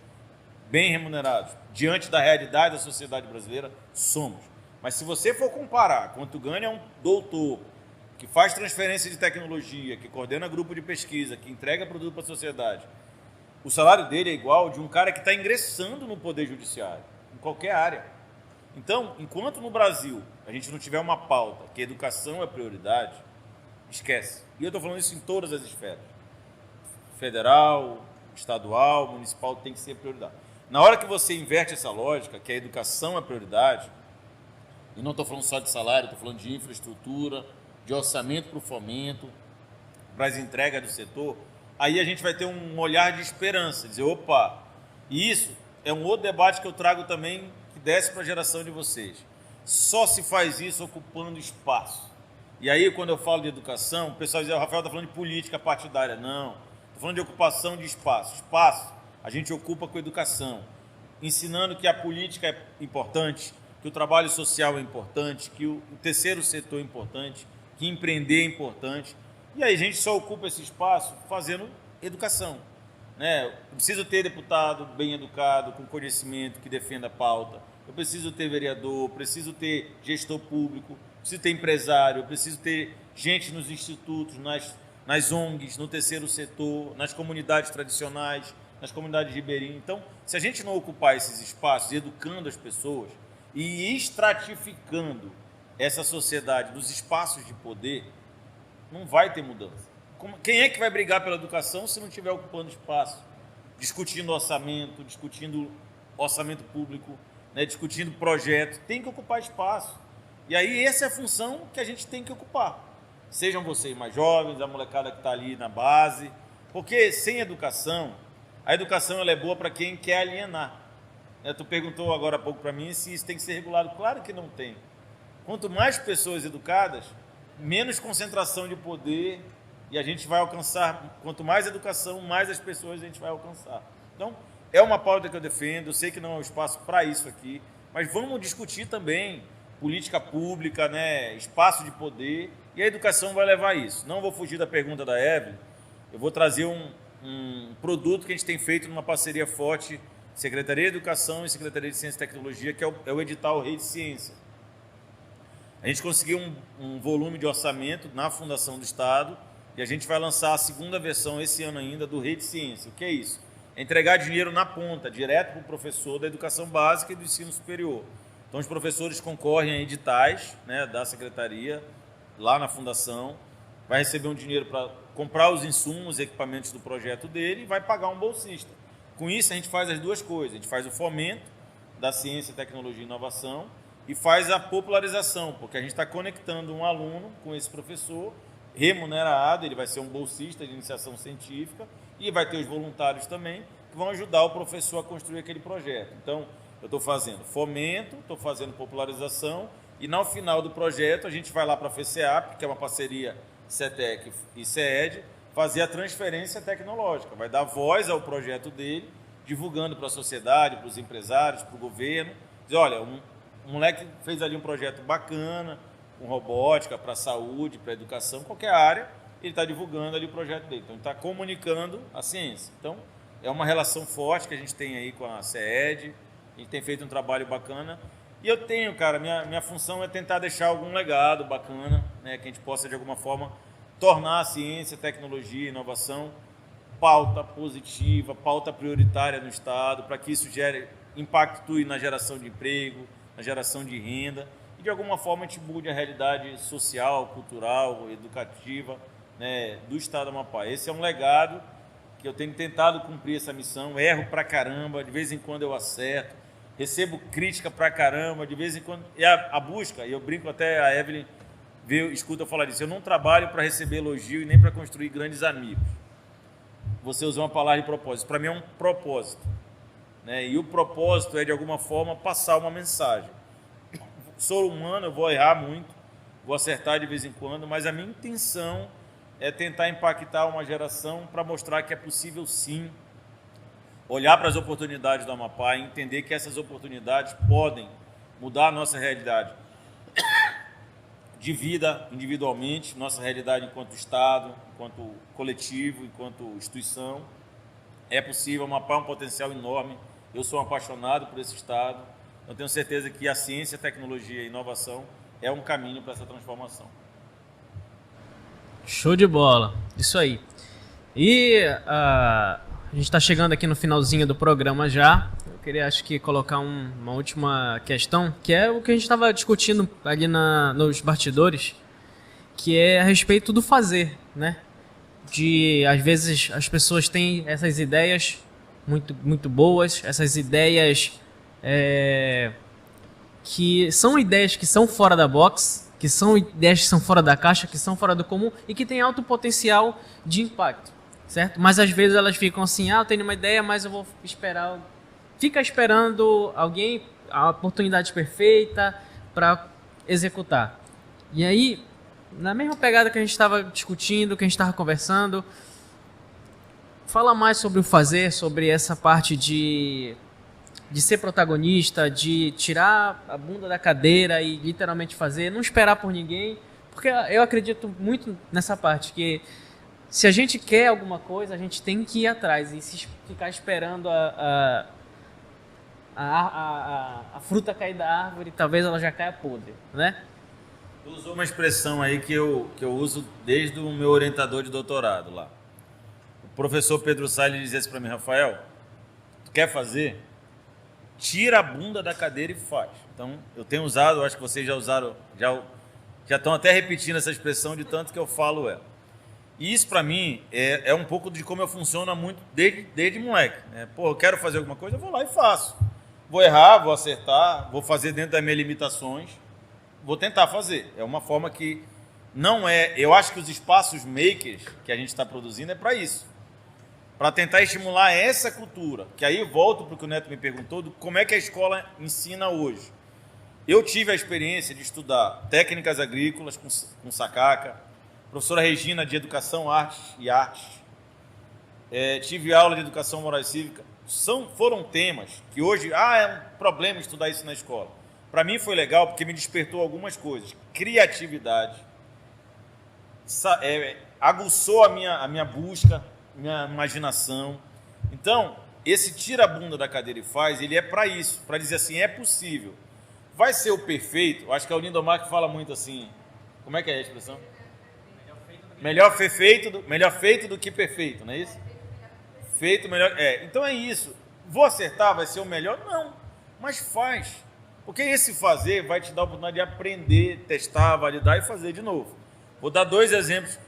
[SPEAKER 3] bem remunerados. Diante da realidade da sociedade brasileira, somos. Mas se você for comparar quanto ganha um doutor, que faz transferência de tecnologia, que coordena grupo de pesquisa, que entrega produto para a sociedade, o salário dele é igual de um cara que está ingressando no Poder Judiciário, em qualquer área. Então, enquanto no Brasil a gente não tiver uma pauta que a educação é prioridade, esquece. E eu estou falando isso em todas as esferas. Federal, estadual, municipal, tem que ser prioridade. Na hora que você inverte essa lógica, que a educação é prioridade, e não estou falando só de salário, estou falando de infraestrutura, de orçamento para o fomento, para as entregas do setor, aí a gente vai ter um olhar de esperança, dizer, opa, e isso é um outro debate que eu trago também, que desce para a geração de vocês. Só se faz isso ocupando espaço. E aí, quando eu falo de educação, o pessoal diz, o Rafael está falando de política partidária. Não, estou falando de ocupação de espaço. Espaço a gente ocupa com educação, ensinando que a política é importante, que o trabalho social é importante, que o terceiro setor é importante, que empreender é importante. E aí a gente só ocupa esse espaço fazendo educação. Né? Eu preciso ter deputado bem educado, com conhecimento, que defenda a pauta. Eu preciso ter vereador, preciso ter gestor público, preciso ter empresário, preciso ter gente nos institutos, nas ONGs, no terceiro setor, nas comunidades tradicionais, nas comunidades ribeirinhas. Então, se a gente não ocupar esses espaços, educando as pessoas e estratificando essa sociedade dos espaços de poder, não vai ter mudança. Quem é que vai brigar pela educação se não estiver ocupando espaço? Discutindo orçamento público, né, discutindo projeto, tem que ocupar espaço. E aí essa é a função que a gente tem que ocupar. Sejam vocês mais jovens, a molecada que está ali na base, porque sem educação, a educação ela é boa para quem quer alienar. Tu perguntou agora há pouco para mim se isso tem que ser regulado. Claro que não tem. Quanto mais pessoas educadas, menos concentração de poder e a gente vai alcançar. Quanto mais educação, mais as pessoas a gente vai alcançar. Então, é uma pauta que eu defendo. Eu sei que não é um espaço para isso aqui, mas vamos discutir também política pública, né, espaço de poder, e a educação vai levar a isso. Não vou fugir da pergunta da Evelyn. Eu vou trazer um produto que a gente tem feito numa parceria forte Secretaria de Educação e Secretaria de Ciência e Tecnologia, que é o edital Rede Ciência. A gente conseguiu um volume de orçamento na Fundação do Estado e a gente vai lançar a segunda versão esse ano ainda do Rede Ciência. O que é isso? É entregar dinheiro na ponta, direto para o professor da educação básica e do ensino superior. Então, os professores concorrem a editais, né, da secretaria, lá na fundação, vai receber um dinheiro para comprar os insumos e equipamentos do projeto dele e vai pagar um bolsista. Com isso, a gente faz as duas coisas. A gente faz o fomento da ciência, tecnologia e inovação e faz a popularização, porque a gente está conectando um aluno com esse professor remunerado, ele vai ser um bolsista de iniciação científica e vai ter os voluntários também que vão ajudar o professor a construir aquele projeto. Então, eu estou fazendo fomento, estou fazendo popularização e, no final do projeto, a gente vai lá para a FECEAP, que é uma parceria CETEC e CEED, fazer a transferência tecnológica. Vai dar voz ao projeto dele, divulgando para a sociedade, para os empresários, para o governo. Dizer, olha, um moleque fez ali um projeto bacana, com robótica, para a saúde, para a educação, qualquer área, ele está divulgando ali o projeto dele. Então, ele está comunicando a ciência. Então, é uma relação forte que a gente tem aí com a CEED, a gente tem feito um trabalho bacana. E eu tenho, cara, minha função é tentar deixar algum legado bacana, né, que a gente possa, de alguma forma, tornar a ciência, tecnologia e inovação pauta positiva, pauta prioritária no Estado, para que isso impacte na geração de emprego, na geração de renda, e de alguma forma a gente mude a realidade social, cultural, educativa, né, do Estado do Amapá. Esse é um legado que eu tenho tentado cumprir essa missão, erro pra caramba, de vez em quando eu acerto, recebo crítica pra caramba, de vez em quando... E a busca, e eu brinco até, a Evelyn escuta eu falar disso, eu não trabalho para receber elogio e nem para construir grandes amigos. Você usou uma palavra de propósito. Para mim é um propósito, né? E o propósito é, de alguma forma, passar uma mensagem. Sou humano, eu vou errar muito, vou acertar de vez em quando, mas a minha intenção é tentar impactar uma geração para mostrar que é possível, sim, olhar para as oportunidades do Amapá e entender que essas oportunidades podem mudar a nossa realidade de vida individualmente, nossa realidade enquanto Estado, enquanto coletivo, enquanto instituição. É possível, o Amapá é um potencial enorme, eu sou um apaixonado por esse Estado, eu tenho certeza que a ciência, tecnologia e inovação é um caminho para essa transformação.
[SPEAKER 2] Show de bola, isso aí. E a gente está chegando aqui no finalzinho do programa já. Eu queria, acho que, colocar uma última questão, que é o que a gente estava discutindo ali nos bastidores, que é a respeito do fazer, né? Às vezes, as pessoas têm essas ideias muito, muito boas, essas ideias que são fora da box, que são ideias que são fora da caixa, que são fora do comum e que têm alto potencial de impacto, certo? Mas às vezes elas ficam assim, eu tenho uma ideia, mas eu vou esperar... Fica esperando alguém, a oportunidade perfeita para executar. E aí, na mesma pegada que a gente estava discutindo, que a gente estava conversando, fala mais sobre o fazer, sobre essa parte de ser protagonista, de tirar a bunda da cadeira e literalmente fazer, não esperar por ninguém, porque eu acredito muito nessa parte, que se a gente quer alguma coisa, a gente tem que ir atrás, e se ficar esperando a fruta cair da árvore, talvez ela já caia podre, né?
[SPEAKER 3] Tu usou uma expressão aí que eu uso desde o meu orientador de doutorado lá. O professor Pedro Salles dizia isso para mim, Rafael, tu quer fazer? Tira a bunda da cadeira e faz. Então, eu tenho usado, acho que vocês já usaram, já estão até repetindo essa expressão de tanto que eu falo ela. E isso, para mim, é um pouco de como eu funciono muito desde moleque, né? Pô, eu quero fazer alguma coisa, eu vou lá e faço. Vou errar, vou acertar, vou fazer dentro das minhas limitações, vou tentar fazer. É uma forma que não é... Eu acho que os espaços makers que a gente está produzindo é para isso. Para tentar estimular essa cultura. Que aí eu volto para o que o Neto me perguntou, como é que a escola ensina hoje. Eu tive a experiência de estudar técnicas agrícolas com Sacaca, professora Regina de Educação, Artes e Artes, tive aula de Educação Moral e Cívica. Foram temas que hoje, é um problema estudar isso na escola. Para mim foi legal porque me despertou algumas coisas. Criatividade, aguçou a minha busca, minha imaginação. Então, esse tira a bunda da cadeira e faz, ele é para isso, para dizer assim, é possível. Vai ser o perfeito? Acho que é o Lindomar que fala muito assim, como é que é a expressão? Melhor feito do que perfeito, não é isso? Feito melhor. Então é isso. Vou acertar, vai ser o melhor? Não, mas faz. Porque esse fazer vai te dar a oportunidade de aprender, testar, validar e fazer de novo. Vou dar 2 exemplos.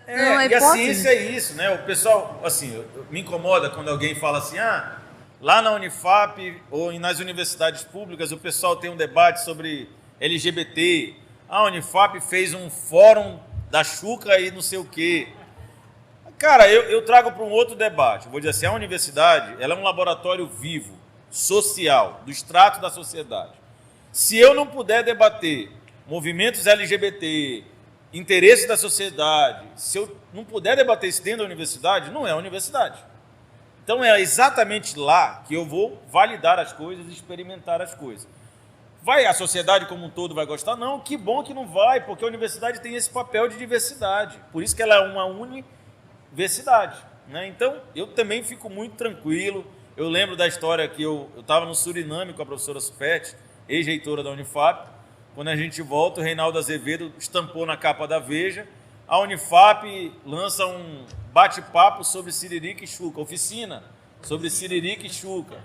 [SPEAKER 3] E a ciência é isso, né? O pessoal, assim, me incomoda quando alguém fala assim, lá na Unifap ou nas universidades públicas o pessoal tem um debate sobre LGBT. A Unifap fez um fórum da Xuca e não sei o quê. Cara, eu trago para um outro debate. Vou dizer assim, a universidade ela é um laboratório vivo, social, do extrato da sociedade. Se eu não puder debater movimentos LGBT, interesse da sociedade, se eu não puder debater isso dentro da universidade, não é a universidade. Então é exatamente lá que eu vou validar as coisas e experimentar as coisas. Vai a sociedade como um todo vai gostar? Não, que bom que não vai, porque a universidade tem esse papel de diversidade. Por isso que ela é uma universidade, né? Então, eu também fico muito tranquilo. Eu lembro da história que eu estava no Suriname com a professora Supete, ex-reitora da Unifap. Quando a gente volta, o Reinaldo Azevedo estampou na capa da Veja. A Unifap lança um bate-papo sobre Siririca e Xuca, oficina sobre Siririca e Xuca.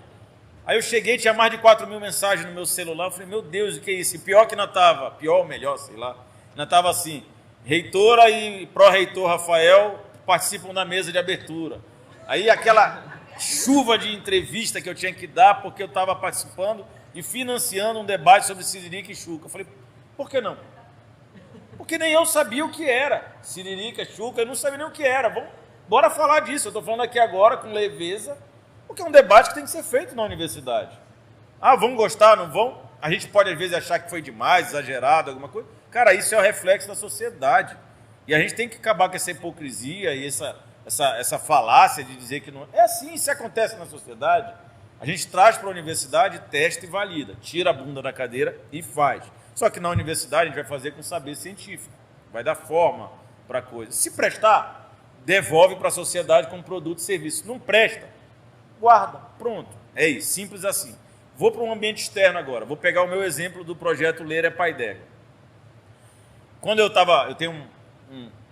[SPEAKER 3] Aí eu cheguei, tinha mais de 4.000 mensagens no meu celular. Eu falei, meu Deus, o que é isso? E pior que ainda estava, pior ou melhor, sei lá, ainda estava assim, reitora e pró-reitor Rafael participam da mesa de abertura. Aí aquela chuva de entrevista que eu tinha que dar, porque eu estava participando e financiando um debate sobre Siririca e Xuca. Eu falei, por que não? Porque nem eu sabia o que era Siririca, Xuca, eu não sabia nem o que era. Bora falar disso, eu estou falando aqui agora com leveza, porque é um debate que tem que ser feito na universidade. Vão gostar, não vão? A gente pode, às vezes, achar que foi demais, exagerado, alguma coisa. Cara, isso é o reflexo da sociedade. E a gente tem que acabar com essa hipocrisia e essa falácia de dizer que não... É assim, isso acontece na sociedade. A gente traz para a universidade, testa e valida. Tira a bunda da cadeira e faz. Só que na universidade a gente vai fazer com saber científico. Vai dar forma para a coisa. Se prestar, devolve para a sociedade como produto e serviço. Não presta, guarda, pronto. É isso, simples assim. Vou para um ambiente externo agora. Vou pegar o meu exemplo do projeto Ler é Pai d'Égua. Quando eu tenho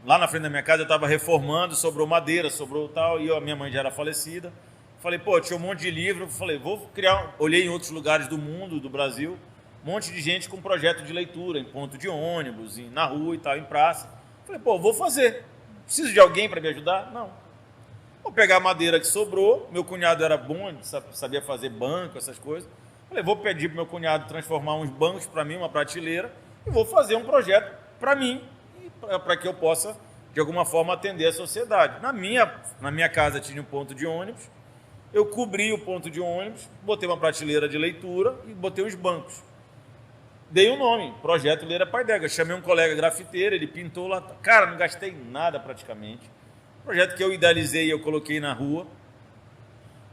[SPEAKER 3] lá na frente da minha casa, eu estava reformando, sobrou madeira, sobrou tal, e a minha mãe já era falecida. Falei, tinha um monte de livro. Falei, vou criar... Olhei em outros lugares do mundo, do Brasil, um monte de gente com projeto de leitura, em ponto de ônibus, na rua e tal, em praça. Falei, vou fazer. Preciso de alguém para me ajudar? Não. Vou pegar a madeira que sobrou, meu cunhado era bom, sabia fazer banco, essas coisas. Falei, vou pedir para meu cunhado transformar uns bancos para mim, uma prateleira, e vou fazer um projeto para mim, para que eu possa, de alguma forma, atender a sociedade. Na minha casa tinha um ponto de ônibus, eu cobri o ponto de ônibus, botei uma prateleira de leitura e botei os bancos. Dei um nome, Projeto Ler é Pai d'Égua. Chamei um colega grafiteiro, ele pintou lá. Cara, não gastei nada praticamente. Projeto que eu idealizei e eu coloquei na rua.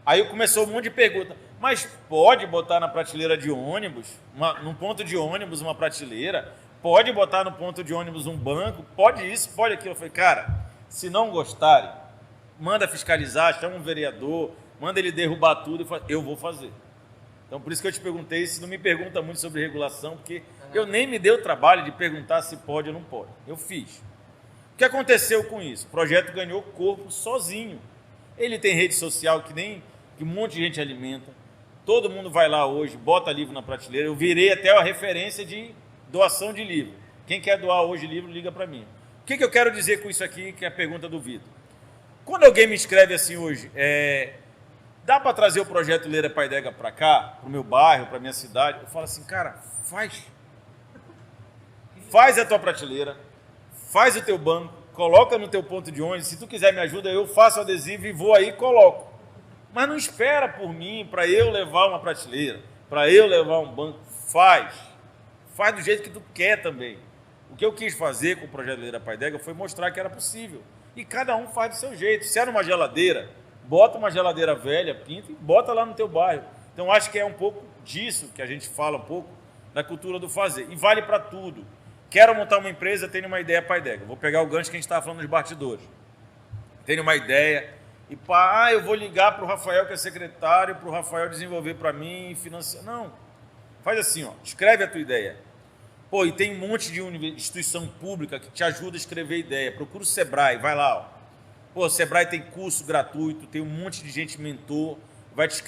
[SPEAKER 3] Aí começou um monte de pergunta. Mas pode botar na prateleira de ônibus, num ponto de ônibus, uma prateleira? Pode botar no ponto de ônibus um banco? Pode isso, pode aquilo. Eu falei, cara, se não gostarem, manda fiscalizar, chama um vereador, manda ele derrubar tudo. Eu vou fazer. Então, por isso que eu te perguntei, se não me pergunta muito sobre regulação, porque eu nem me dei o trabalho de perguntar se pode ou não pode. Eu fiz. O que aconteceu com isso? O projeto ganhou corpo sozinho. Ele tem rede social que um monte de gente alimenta. Todo mundo vai lá hoje, bota livro na prateleira. Eu virei até a referência de doação de livro. Quem quer doar hoje livro, liga para mim. O que eu quero dizer com isso aqui, que é a pergunta do Vitor? Quando alguém me escreve assim hoje, dá para trazer o projeto Ler é Pai d'Égua para cá, para o meu bairro, para a minha cidade? Eu falo assim, cara, faz. Faz a tua prateleira, faz o teu banco, coloca no teu ponto de ônibus. Se tu quiser me ajuda, eu faço o adesivo e vou aí e coloco. Mas não espera por mim para eu levar uma prateleira, para eu levar um banco. Faz. Faz do jeito que tu quer também. O que eu quis fazer com o projeto Ler é Pai d'Égua foi mostrar que era possível. E cada um faz do seu jeito. Se era uma geladeira, bota uma geladeira velha, pinta e bota lá no teu bairro. Então, acho que é um pouco disso que a gente fala um pouco da cultura do fazer. E vale para tudo. Quero montar uma empresa, tenho uma ideia Pai d'Égua. Vou pegar o gancho que a gente estava falando dos bastidores. Tenho uma ideia E pá, eu vou ligar para o Rafael, que é secretário, para o Rafael desenvolver para mim e financiar. Não. Faz assim, ó, escreve a tua ideia. Pô, e tem um monte de instituição pública que te ajuda a escrever ideia. Procura o Sebrae, vai lá, ó. Pô, o Sebrae tem curso gratuito, tem um monte de gente mentor, vai te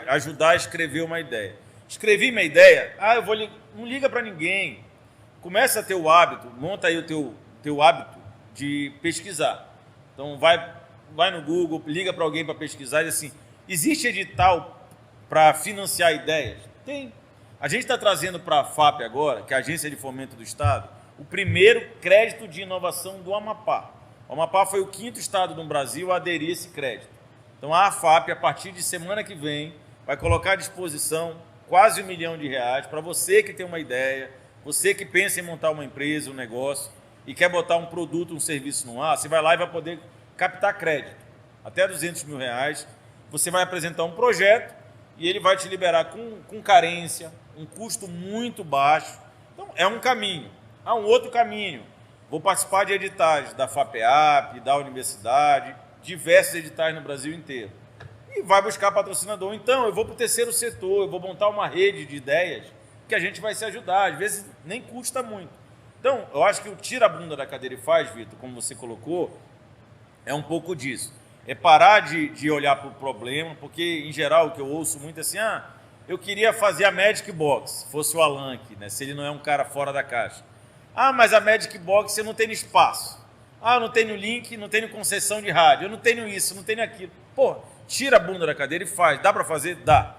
[SPEAKER 3] ajudar a escrever uma ideia. Escrevi minha ideia, eu vou não liga para ninguém. Começa a ter o hábito, monta aí o teu hábito de pesquisar. Então vai no Google, liga para alguém para pesquisar e diz assim, existe edital para financiar ideias? Tem. A gente está trazendo para a FAP agora, que é a Agência de Fomento do Estado, o primeiro crédito de inovação do Amapá. O Amapá foi o 5º estado no Brasil a aderir a esse crédito. Então a FAP, a partir de semana que vem, vai colocar à disposição quase R$1 milhão para você que tem uma ideia, você que pensa em montar uma empresa, um negócio, e quer botar um produto, um serviço no ar, você vai lá e vai poder captar crédito. Até R$200 mil. Você vai apresentar um projeto e ele vai te liberar com carência, um custo muito baixo. Então, é um caminho. Há um outro caminho. Vou participar de editais da FAPEAP, da universidade, diversos editais no Brasil inteiro. E vai buscar patrocinador. Então, eu vou para o terceiro setor, eu vou montar uma rede de ideias que a gente vai se ajudar. Às vezes, nem custa muito. Então, eu acho que o tira a bunda da cadeira e faz, Vitor, como você colocou, é um pouco disso. É parar de olhar para o problema, porque, em geral, o que eu ouço muito é assim, eu queria fazer a Magic Box, fosse o Alan aqui, né? Se ele não é um cara fora da caixa. Mas a Magic Box você não tem espaço. Eu não tenho link, não tenho concessão de rádio, eu não tenho isso, não tenho aquilo. Pô, tira a bunda da cadeira e faz. Dá para fazer? Dá.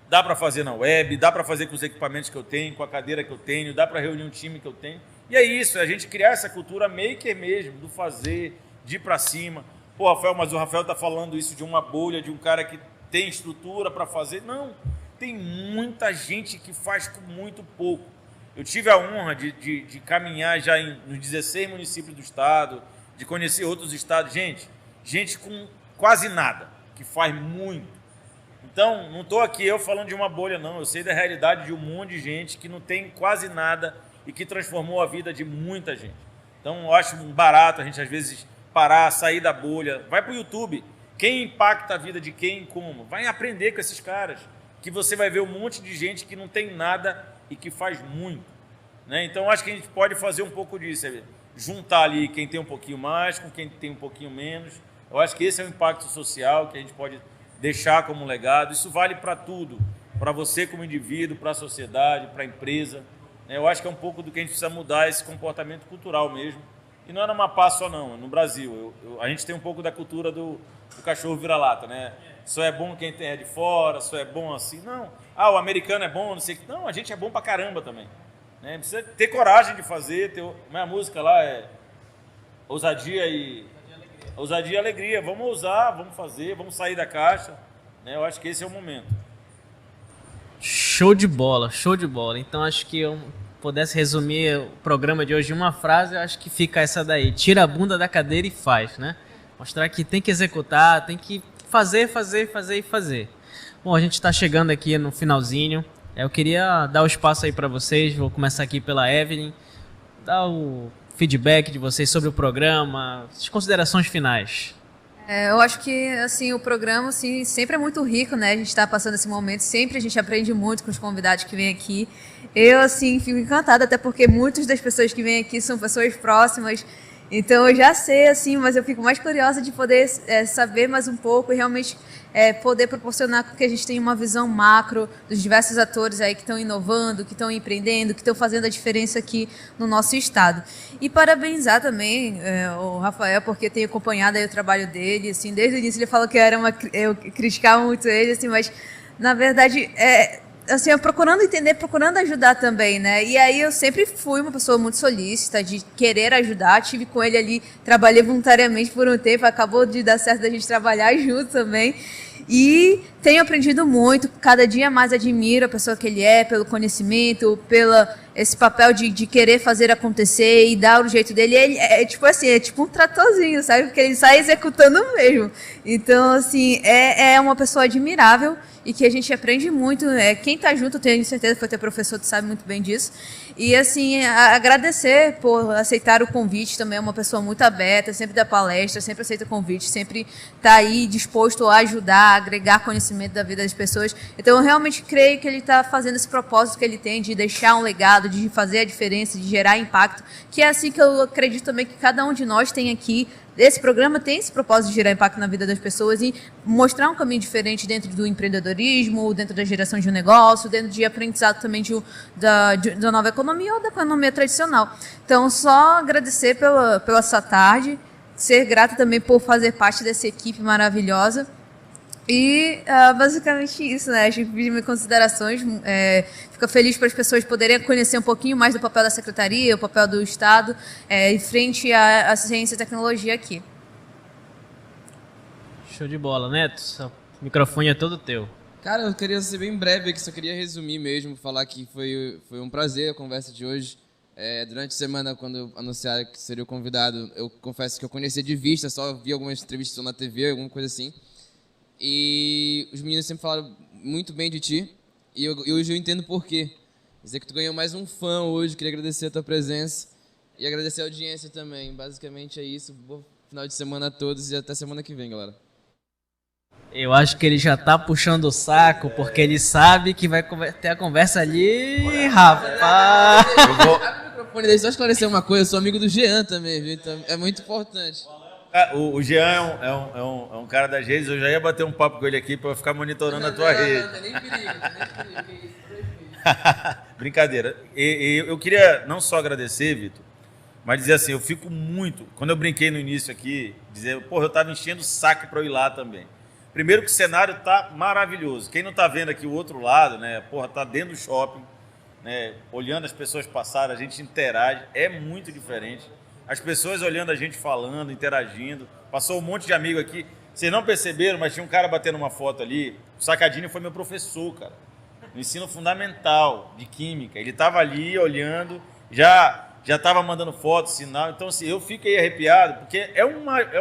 [SPEAKER 3] Dá para fazer na web, dá para fazer com os equipamentos que eu tenho, com a cadeira que eu tenho, dá para reunir um time que eu tenho. E é isso, é a gente criar essa cultura maker mesmo, do fazer, de ir para cima. Pô, Rafael, mas o Rafael está falando isso de uma bolha, de um cara que tem estrutura para fazer. Não, tem muita gente que faz com muito pouco. Eu tive a honra de caminhar já nos 16 municípios do estado, de conhecer outros estados. Gente com quase nada, que faz muito. Então, não estou aqui eu falando de uma bolha, não. Eu sei da realidade de um monte de gente que não tem quase nada e que transformou a vida de muita gente. Então, eu acho barato a gente, às vezes, parar, sair da bolha. Vai para o YouTube. Quem impacta a vida de quem e como? Vai aprender com esses caras, que você vai ver um monte de gente que não tem nada e que faz muito. Né? Então, acho que a gente pode fazer um pouco disso. Juntar ali quem tem um pouquinho mais com quem tem um pouquinho menos. Eu acho que esse é o impacto social que a gente pode deixar como legado. Isso vale para tudo, para você como indivíduo, para a sociedade, para a empresa. Eu acho que é um pouco do que a gente precisa mudar, esse comportamento cultural mesmo. E não é no Amapá só não, é no Brasil. A gente tem um pouco da cultura do cachorro vira-lata, né? Só é bom quem é de fora, só é bom assim. Não, o americano é bom, não sei o que. Não, a gente é bom pra caramba também. Né? Precisa ter coragem de fazer. Minha música lá é ousadia e alegria. Vamos ousar, vamos fazer, vamos sair da caixa. Né? Eu acho que esse é o momento.
[SPEAKER 2] Show de bola, show de bola. Então acho que eu pudesse resumir o programa de hoje em uma frase, eu acho que fica essa daí: tira a bunda da cadeira e faz, né? Mostrar que tem que executar, tem que fazer e fazer. Bom, a gente está chegando aqui no finalzinho. Eu queria dar o espaço aí para vocês. Vou começar aqui pela Evelyn, dar o feedback de vocês sobre o programa, as considerações finais.
[SPEAKER 5] Eu acho que assim, o programa assim, sempre é muito rico, né? A gente está passando esse momento, sempre a gente aprende muito com os convidados que vêm aqui. Eu assim, fico encantada, até porque muitas das pessoas que vêm aqui são pessoas próximas. Então eu já sei, assim, mas eu fico mais curiosa de poder saber mais um pouco e realmente poder proporcionar com que a gente tenha uma visão macro dos diversos atores aí que estão inovando, que estão empreendendo, que estão fazendo a diferença aqui no nosso estado. E parabenizar também o Rafael, porque tenho acompanhado aí o trabalho dele, assim, desde o início ele falou que eu criticava muito ele, assim, mas na verdade assim, eu procurando entender, procurando ajudar também, né? E aí eu sempre fui uma pessoa muito solícita, de querer ajudar. Tive com ele ali, trabalhei voluntariamente por um tempo, acabou de dar certo da gente trabalhar junto também. E tenho aprendido muito, cada dia mais admiro a pessoa que ele é, pelo conhecimento, pela esse papel de querer fazer acontecer e dar o jeito dele, ele é tipo assim, é tipo um tratorzinho, sabe? Porque ele sai executando mesmo. Então, assim, é uma pessoa admirável e que a gente aprende muito. Quem tá junto, eu tenho certeza, foi ter professor que sabe muito bem disso. E, assim, agradecer por aceitar o convite, também é uma pessoa muito aberta, sempre dá palestra, sempre aceita o convite, sempre tá aí disposto a ajudar, a agregar conhecimento da vida das pessoas. Então, eu realmente creio que ele está fazendo esse propósito que ele tem de deixar um legado, de fazer a diferença, de gerar impacto, que é assim que eu acredito também que cada um de nós tem aqui. Esse programa tem esse propósito de gerar impacto na vida das pessoas e mostrar um caminho diferente dentro do empreendedorismo, dentro da geração de um negócio, dentro de aprendizado também da nova economia ou da economia tradicional. Então, só agradecer pela essa tarde, ser grata também por fazer parte dessa equipe maravilhosa. E basicamente isso, né? A gente pediu minhas considerações. Fica feliz para as pessoas poderem conhecer um pouquinho mais do papel da Secretaria, o papel do Estado, em frente à ciência e tecnologia aqui.
[SPEAKER 2] Show de bola, Neto. O microfone é todo teu.
[SPEAKER 4] Cara, eu queria ser bem breve aqui, só queria resumir mesmo, falar que foi um prazer a conversa de hoje. Durante a semana, quando anunciaram que seria o convidado, eu confesso que eu conhecia de vista, só vi algumas entrevistas na TV, alguma coisa assim. E os meninos sempre falaram muito bem de ti, e hoje eu entendo por quê. Dizer que tu ganhou mais um fã hoje, queria agradecer a tua presença e agradecer a audiência também. Basicamente é isso. Bom final de semana a todos e até semana que vem, galera.
[SPEAKER 2] Eu acho que ele já tá puxando o saco, porque ele sabe que vai ter a conversa ali, rapaz.
[SPEAKER 4] Abre o microfone, deixa eu só esclarecer uma coisa, eu sou amigo do Jean também, viu? Então é muito importante.
[SPEAKER 3] O Jean é um cara das redes, eu já ia bater um papo com ele aqui para ficar monitorando a tua rede.
[SPEAKER 4] Não, nem perigo.
[SPEAKER 3] Brincadeira. E eu queria não só agradecer, Vitor, mas dizer assim, eu fico muito... Quando eu brinquei no início aqui, dizer, porra, eu estava enchendo o saco para eu ir lá também. Primeiro que o cenário tá maravilhoso. Quem não tá vendo aqui o outro lado, né? Porra, tá dentro do shopping, né? Olhando as pessoas passarem, a gente interage, é muito diferente. As pessoas olhando a gente falando, interagindo. Passou um monte de amigo aqui. Vocês não perceberam, mas tinha um cara batendo uma foto ali. O Sacadini foi meu professor, cara. No ensino fundamental de química. Ele estava ali olhando, já estava mandando foto, sinal. Então, assim, eu fiquei arrepiado, porque é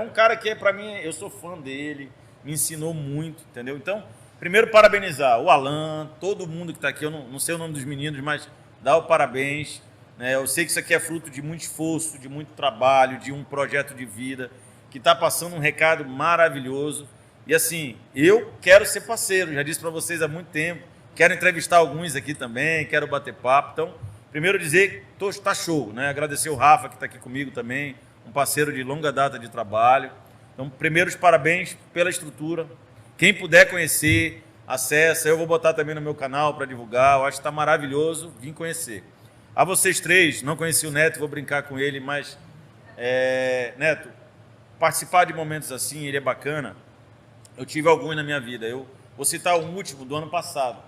[SPEAKER 3] um cara que, para mim, eu sou fã dele, me ensinou muito, entendeu? Então, primeiro, parabenizar o Alan, todo mundo que está aqui. Eu não sei o nome dos meninos, mas dá o parabéns. Eu sei que isso aqui é fruto de muito esforço, de muito trabalho, de um projeto de vida, que está passando um recado maravilhoso. E assim, eu quero ser parceiro, já disse para vocês há muito tempo, quero entrevistar alguns aqui também, quero bater papo. Então, primeiro dizer que está show, né? Agradecer o Rafa, que está aqui comigo também, um parceiro de longa data de trabalho. Então, primeiro, os parabéns pela estrutura. Quem puder conhecer, acessa. Eu vou botar também no meu canal para divulgar. Eu acho que está maravilhoso. Vim conhecer. A vocês três, não conheci o Neto, vou brincar com ele, mas, Neto, participar de momentos assim, ele é bacana. Eu tive alguns na minha vida. Eu vou citar o último, do ano passado.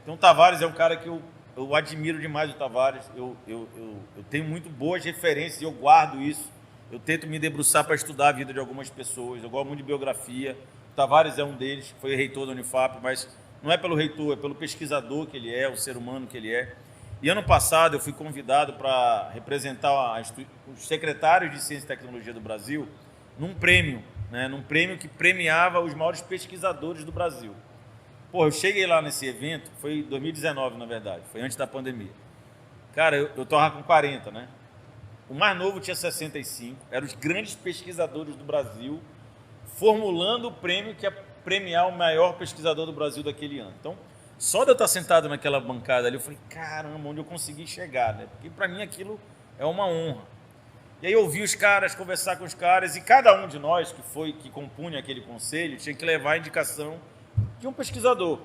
[SPEAKER 3] Então, o Tavares é um cara que eu admiro demais, o Tavares. Eu tenho muito boas referências e eu guardo isso. Eu tento me debruçar para estudar a vida de algumas pessoas. Eu gosto muito de biografia. O Tavares é um deles, foi reitor da Unifap, mas não é pelo reitor, é pelo pesquisador que ele é, o ser humano que ele é. E ano passado eu fui convidado para representar os secretários de Ciência e Tecnologia do Brasil num prêmio, né? Num prêmio que premiava os maiores pesquisadores do Brasil. Pô, eu cheguei lá nesse evento, foi em 2019, na verdade, foi antes da pandemia. Cara, eu estava com 40, né? O mais novo tinha 65, eram os grandes pesquisadores do Brasil, formulando o prêmio que ia premiar o maior pesquisador do Brasil daquele ano. Então, só de eu estar sentado naquela bancada ali, eu falei, caramba, onde eu consegui chegar, né? Porque para mim aquilo é uma honra. E aí eu ouvi os caras, conversar com os caras, e cada um de nós que compunha aquele conselho tinha que levar a indicação de um pesquisador.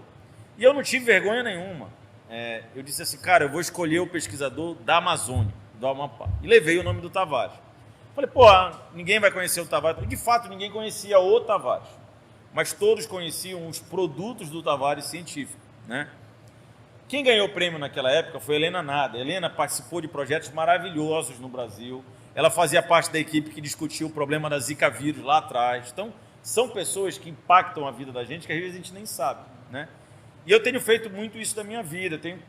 [SPEAKER 3] E eu não tive vergonha nenhuma. Eu disse assim, cara, eu vou escolher o pesquisador da Amazônia, do Amapá. E levei o nome do Tavares. Falei, pô, ninguém vai conhecer o Tavares. E de fato, ninguém conhecia o Tavares. Mas todos conheciam os produtos do Tavares científico, né? Quem ganhou o prêmio naquela época foi a Helena Nada. A Helena participou de projetos maravilhosos no Brasil. Ela fazia parte da equipe que discutiu o problema da Zika vírus lá atrás. Então, são pessoas que impactam a vida da gente que às vezes a gente nem sabe, né? E eu tenho feito muito isso da minha vida. Tenho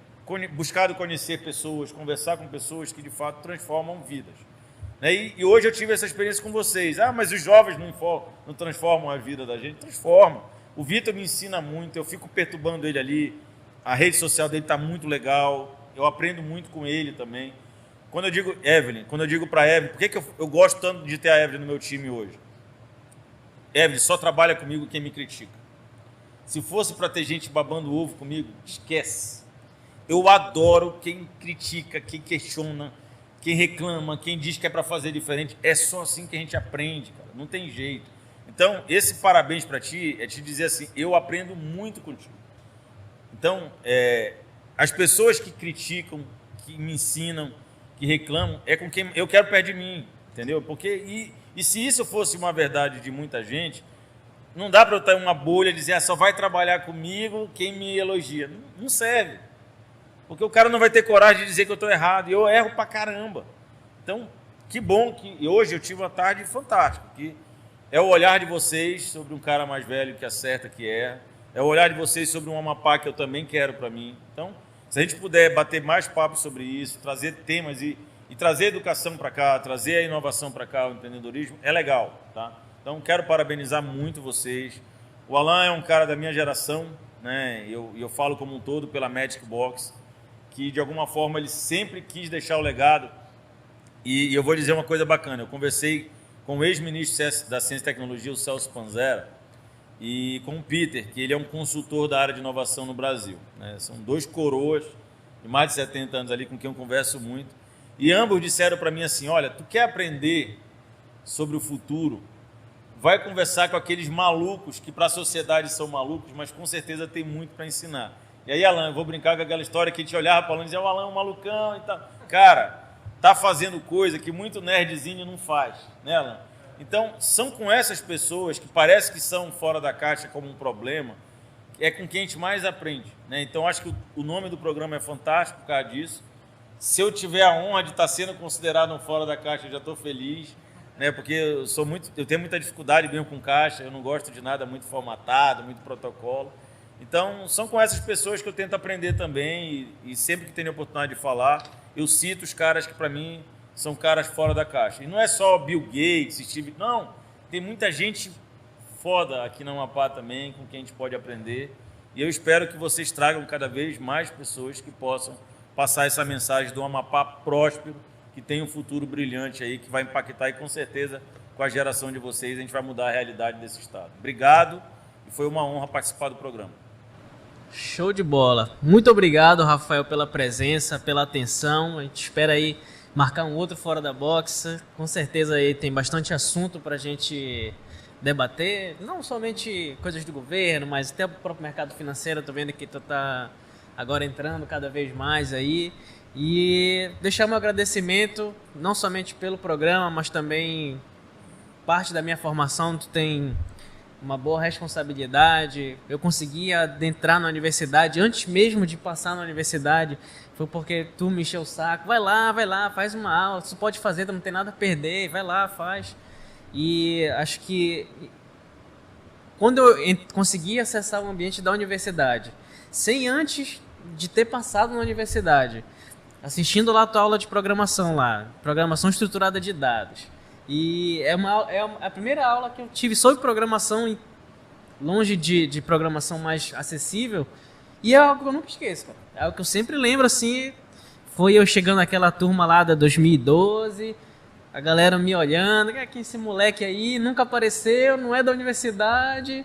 [SPEAKER 3] buscado conhecer pessoas, conversar com pessoas que de fato transformam vidas. E hoje eu tive essa experiência com vocês. Mas os jovens não transformam a vida da gente? Transformam. O Vitor me ensina muito, eu fico perturbando ele ali, a rede social dele está muito legal, eu aprendo muito com ele também. Quando eu digo para a Evelyn, por que eu gosto tanto de ter a Evelyn no meu time hoje? Evelyn, só trabalha comigo quem me critica. Se fosse para ter gente babando ovo comigo, esquece. Eu adoro quem critica, quem questiona, quem reclama, quem diz que é para fazer diferente. É só assim que a gente aprende, cara. Não tem jeito. Então, esse parabéns para ti é te dizer assim, eu aprendo muito contigo. Então, as pessoas que criticam, que me ensinam, que reclamam, é com quem eu quero perto de mim, entendeu? Porque, e se isso fosse uma verdade de muita gente, não dá para eu estar em uma bolha e dizer, só vai trabalhar comigo quem me elogia. Não serve. Porque o cara não vai ter coragem de dizer que eu estou errado. E eu erro pra caramba. Então, que bom que hoje eu tive uma tarde fantástica. Que é o olhar de vocês sobre um cara mais velho que acerta, que erra. É o olhar de vocês sobre um Amapá que eu também quero para mim. Então, se a gente puder bater mais papos sobre isso, trazer temas e trazer a educação para cá, trazer a inovação para cá, o empreendedorismo, é legal, tá? Então, quero parabenizar muito vocês. O Alan é um cara da minha geração, né? Eu falo como um todo pela Magic Box, que de alguma forma ele sempre quis deixar o legado. E eu vou dizer uma coisa bacana, eu conversei com o ex-ministro da Ciência e Tecnologia, o Celso Panzera, e com o Peter, que ele é um consultor da área de inovação no Brasil, né? São dois coroas de mais de 70 anos ali com quem eu converso muito. E ambos disseram para mim assim, olha, tu quer aprender sobre o futuro, vai conversar com aqueles malucos que para a sociedade são malucos, mas com certeza tem muito para ensinar. E aí, Alan, eu vou brincar com aquela história que a gente olhava para o Alan e dizia, o Alan é um malucão e tal. Cara, tá fazendo coisa que muito nerdzinho não faz, né, Alan? Então, são com essas pessoas que parece que são fora da caixa como um problema, é com quem a gente mais aprende, né? Então, acho que o nome do programa é fantástico por causa disso. Se eu tiver a honra de estar sendo considerado um fora da caixa, eu já estou feliz, né? Porque eu tenho muita dificuldade mesmo com caixa, eu não gosto de nada muito formatado, muito protocolo. Então, são com essas pessoas que eu tento aprender também e sempre que tenho a oportunidade de falar, eu cito os caras que, para mim, são caras fora da caixa. E não é só Bill Gates, Steve... Não, tem muita gente foda aqui na Amapá também, com quem a gente pode aprender. E eu espero que vocês tragam cada vez mais pessoas que possam passar essa mensagem do Amapá próspero, que tem um futuro brilhante aí, que vai impactar e com certeza, com a geração de vocês, a gente vai mudar a realidade desse estado. Obrigado e foi uma honra participar do programa.
[SPEAKER 2] Show de bola. Muito obrigado, Rafael, pela presença, pela atenção. A gente espera aí marcar um outro Fora da Box. Com certeza aí tem bastante assunto para a gente debater. Não somente coisas do governo, mas até o próprio mercado financeiro. Estou vendo que tu tá agora entrando cada vez mais aí. E deixar meu agradecimento, não somente pelo programa, mas também parte da minha formação. Tu tem uma boa responsabilidade. Eu consegui adentrar na universidade antes mesmo de passar na universidade. Foi porque tu me encheu o saco. Vai lá, faz uma aula. Tu pode fazer, tu não tem nada a perder. Vai lá, faz. E acho que quando eu consegui acessar o ambiente da universidade, sem antes de ter passado na universidade, assistindo lá a tua aula de programação lá, programação estruturada de dados, e é a primeira aula que eu tive sobre programação, longe de programação mais acessível, e é algo que eu nunca esqueço, cara. É algo que eu sempre lembro, assim, foi eu chegando naquela turma lá da 2012, a galera me olhando, que esse moleque aí nunca apareceu, não é da universidade,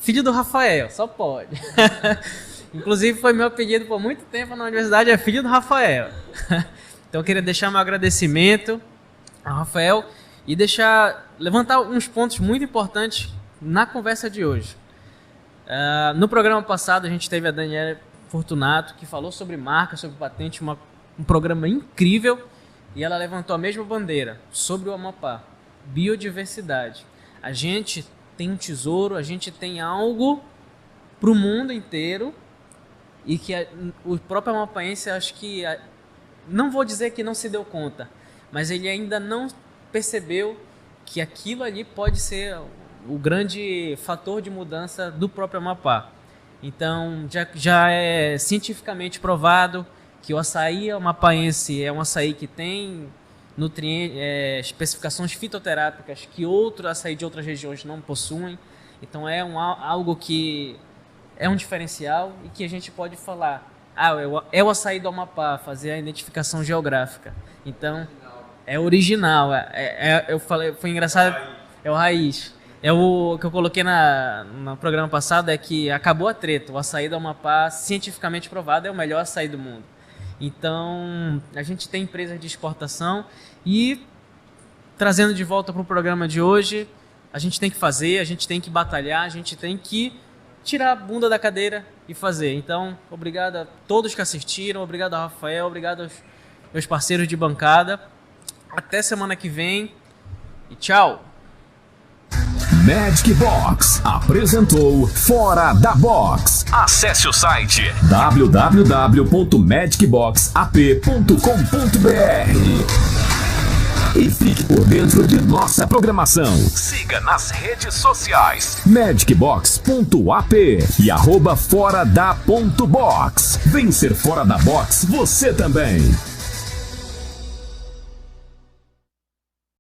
[SPEAKER 2] filho do Rafael, só pode. Inclusive foi meu apelido por muito tempo na universidade, é filho do Rafael. Então eu queria deixar meu agradecimento ao Rafael e levantar uns pontos muito importantes na conversa de hoje. No programa passado a gente teve a Daniela Fortunato, que falou sobre marca, sobre patente, um programa incrível, e ela levantou a mesma bandeira sobre o Amapá, biodiversidade. A gente tem um tesouro, a gente tem algo para o mundo inteiro, e que o próprio amapaense, acho que, não vou dizer que não se deu conta, mas ele ainda não percebeu que aquilo ali pode ser o grande fator de mudança do próprio Amapá. Então, já é cientificamente provado que o açaí amapaense é um açaí que tem especificações fitoterápicas que outro açaí de outras regiões não possuem. Então, algo que é um diferencial e que a gente pode falar, é o açaí do Amapá, fazer a identificação geográfica. Então, é original. Eu falei, foi engraçado, é o raiz. O que eu coloquei no programa passado é que acabou a treta. O açaí do Amapá, cientificamente provado, é o melhor açaí do mundo. Então, a gente tem empresas de exportação e, trazendo de volta para o programa de hoje, a gente tem que fazer, a gente tem que batalhar, a gente tem que tirar a bunda da cadeira e fazer. Então, obrigado a todos que assistiram, obrigado ao Rafael, obrigado aos meus parceiros de bancada. Até semana que vem e tchau!
[SPEAKER 1] Magic Box apresentou Fora da Box. Acesse o site www.magicboxap.com.br e fique por dentro de nossa programação. Siga nas redes sociais magicbox.ap e @forada.box. Vem ser fora da box você também.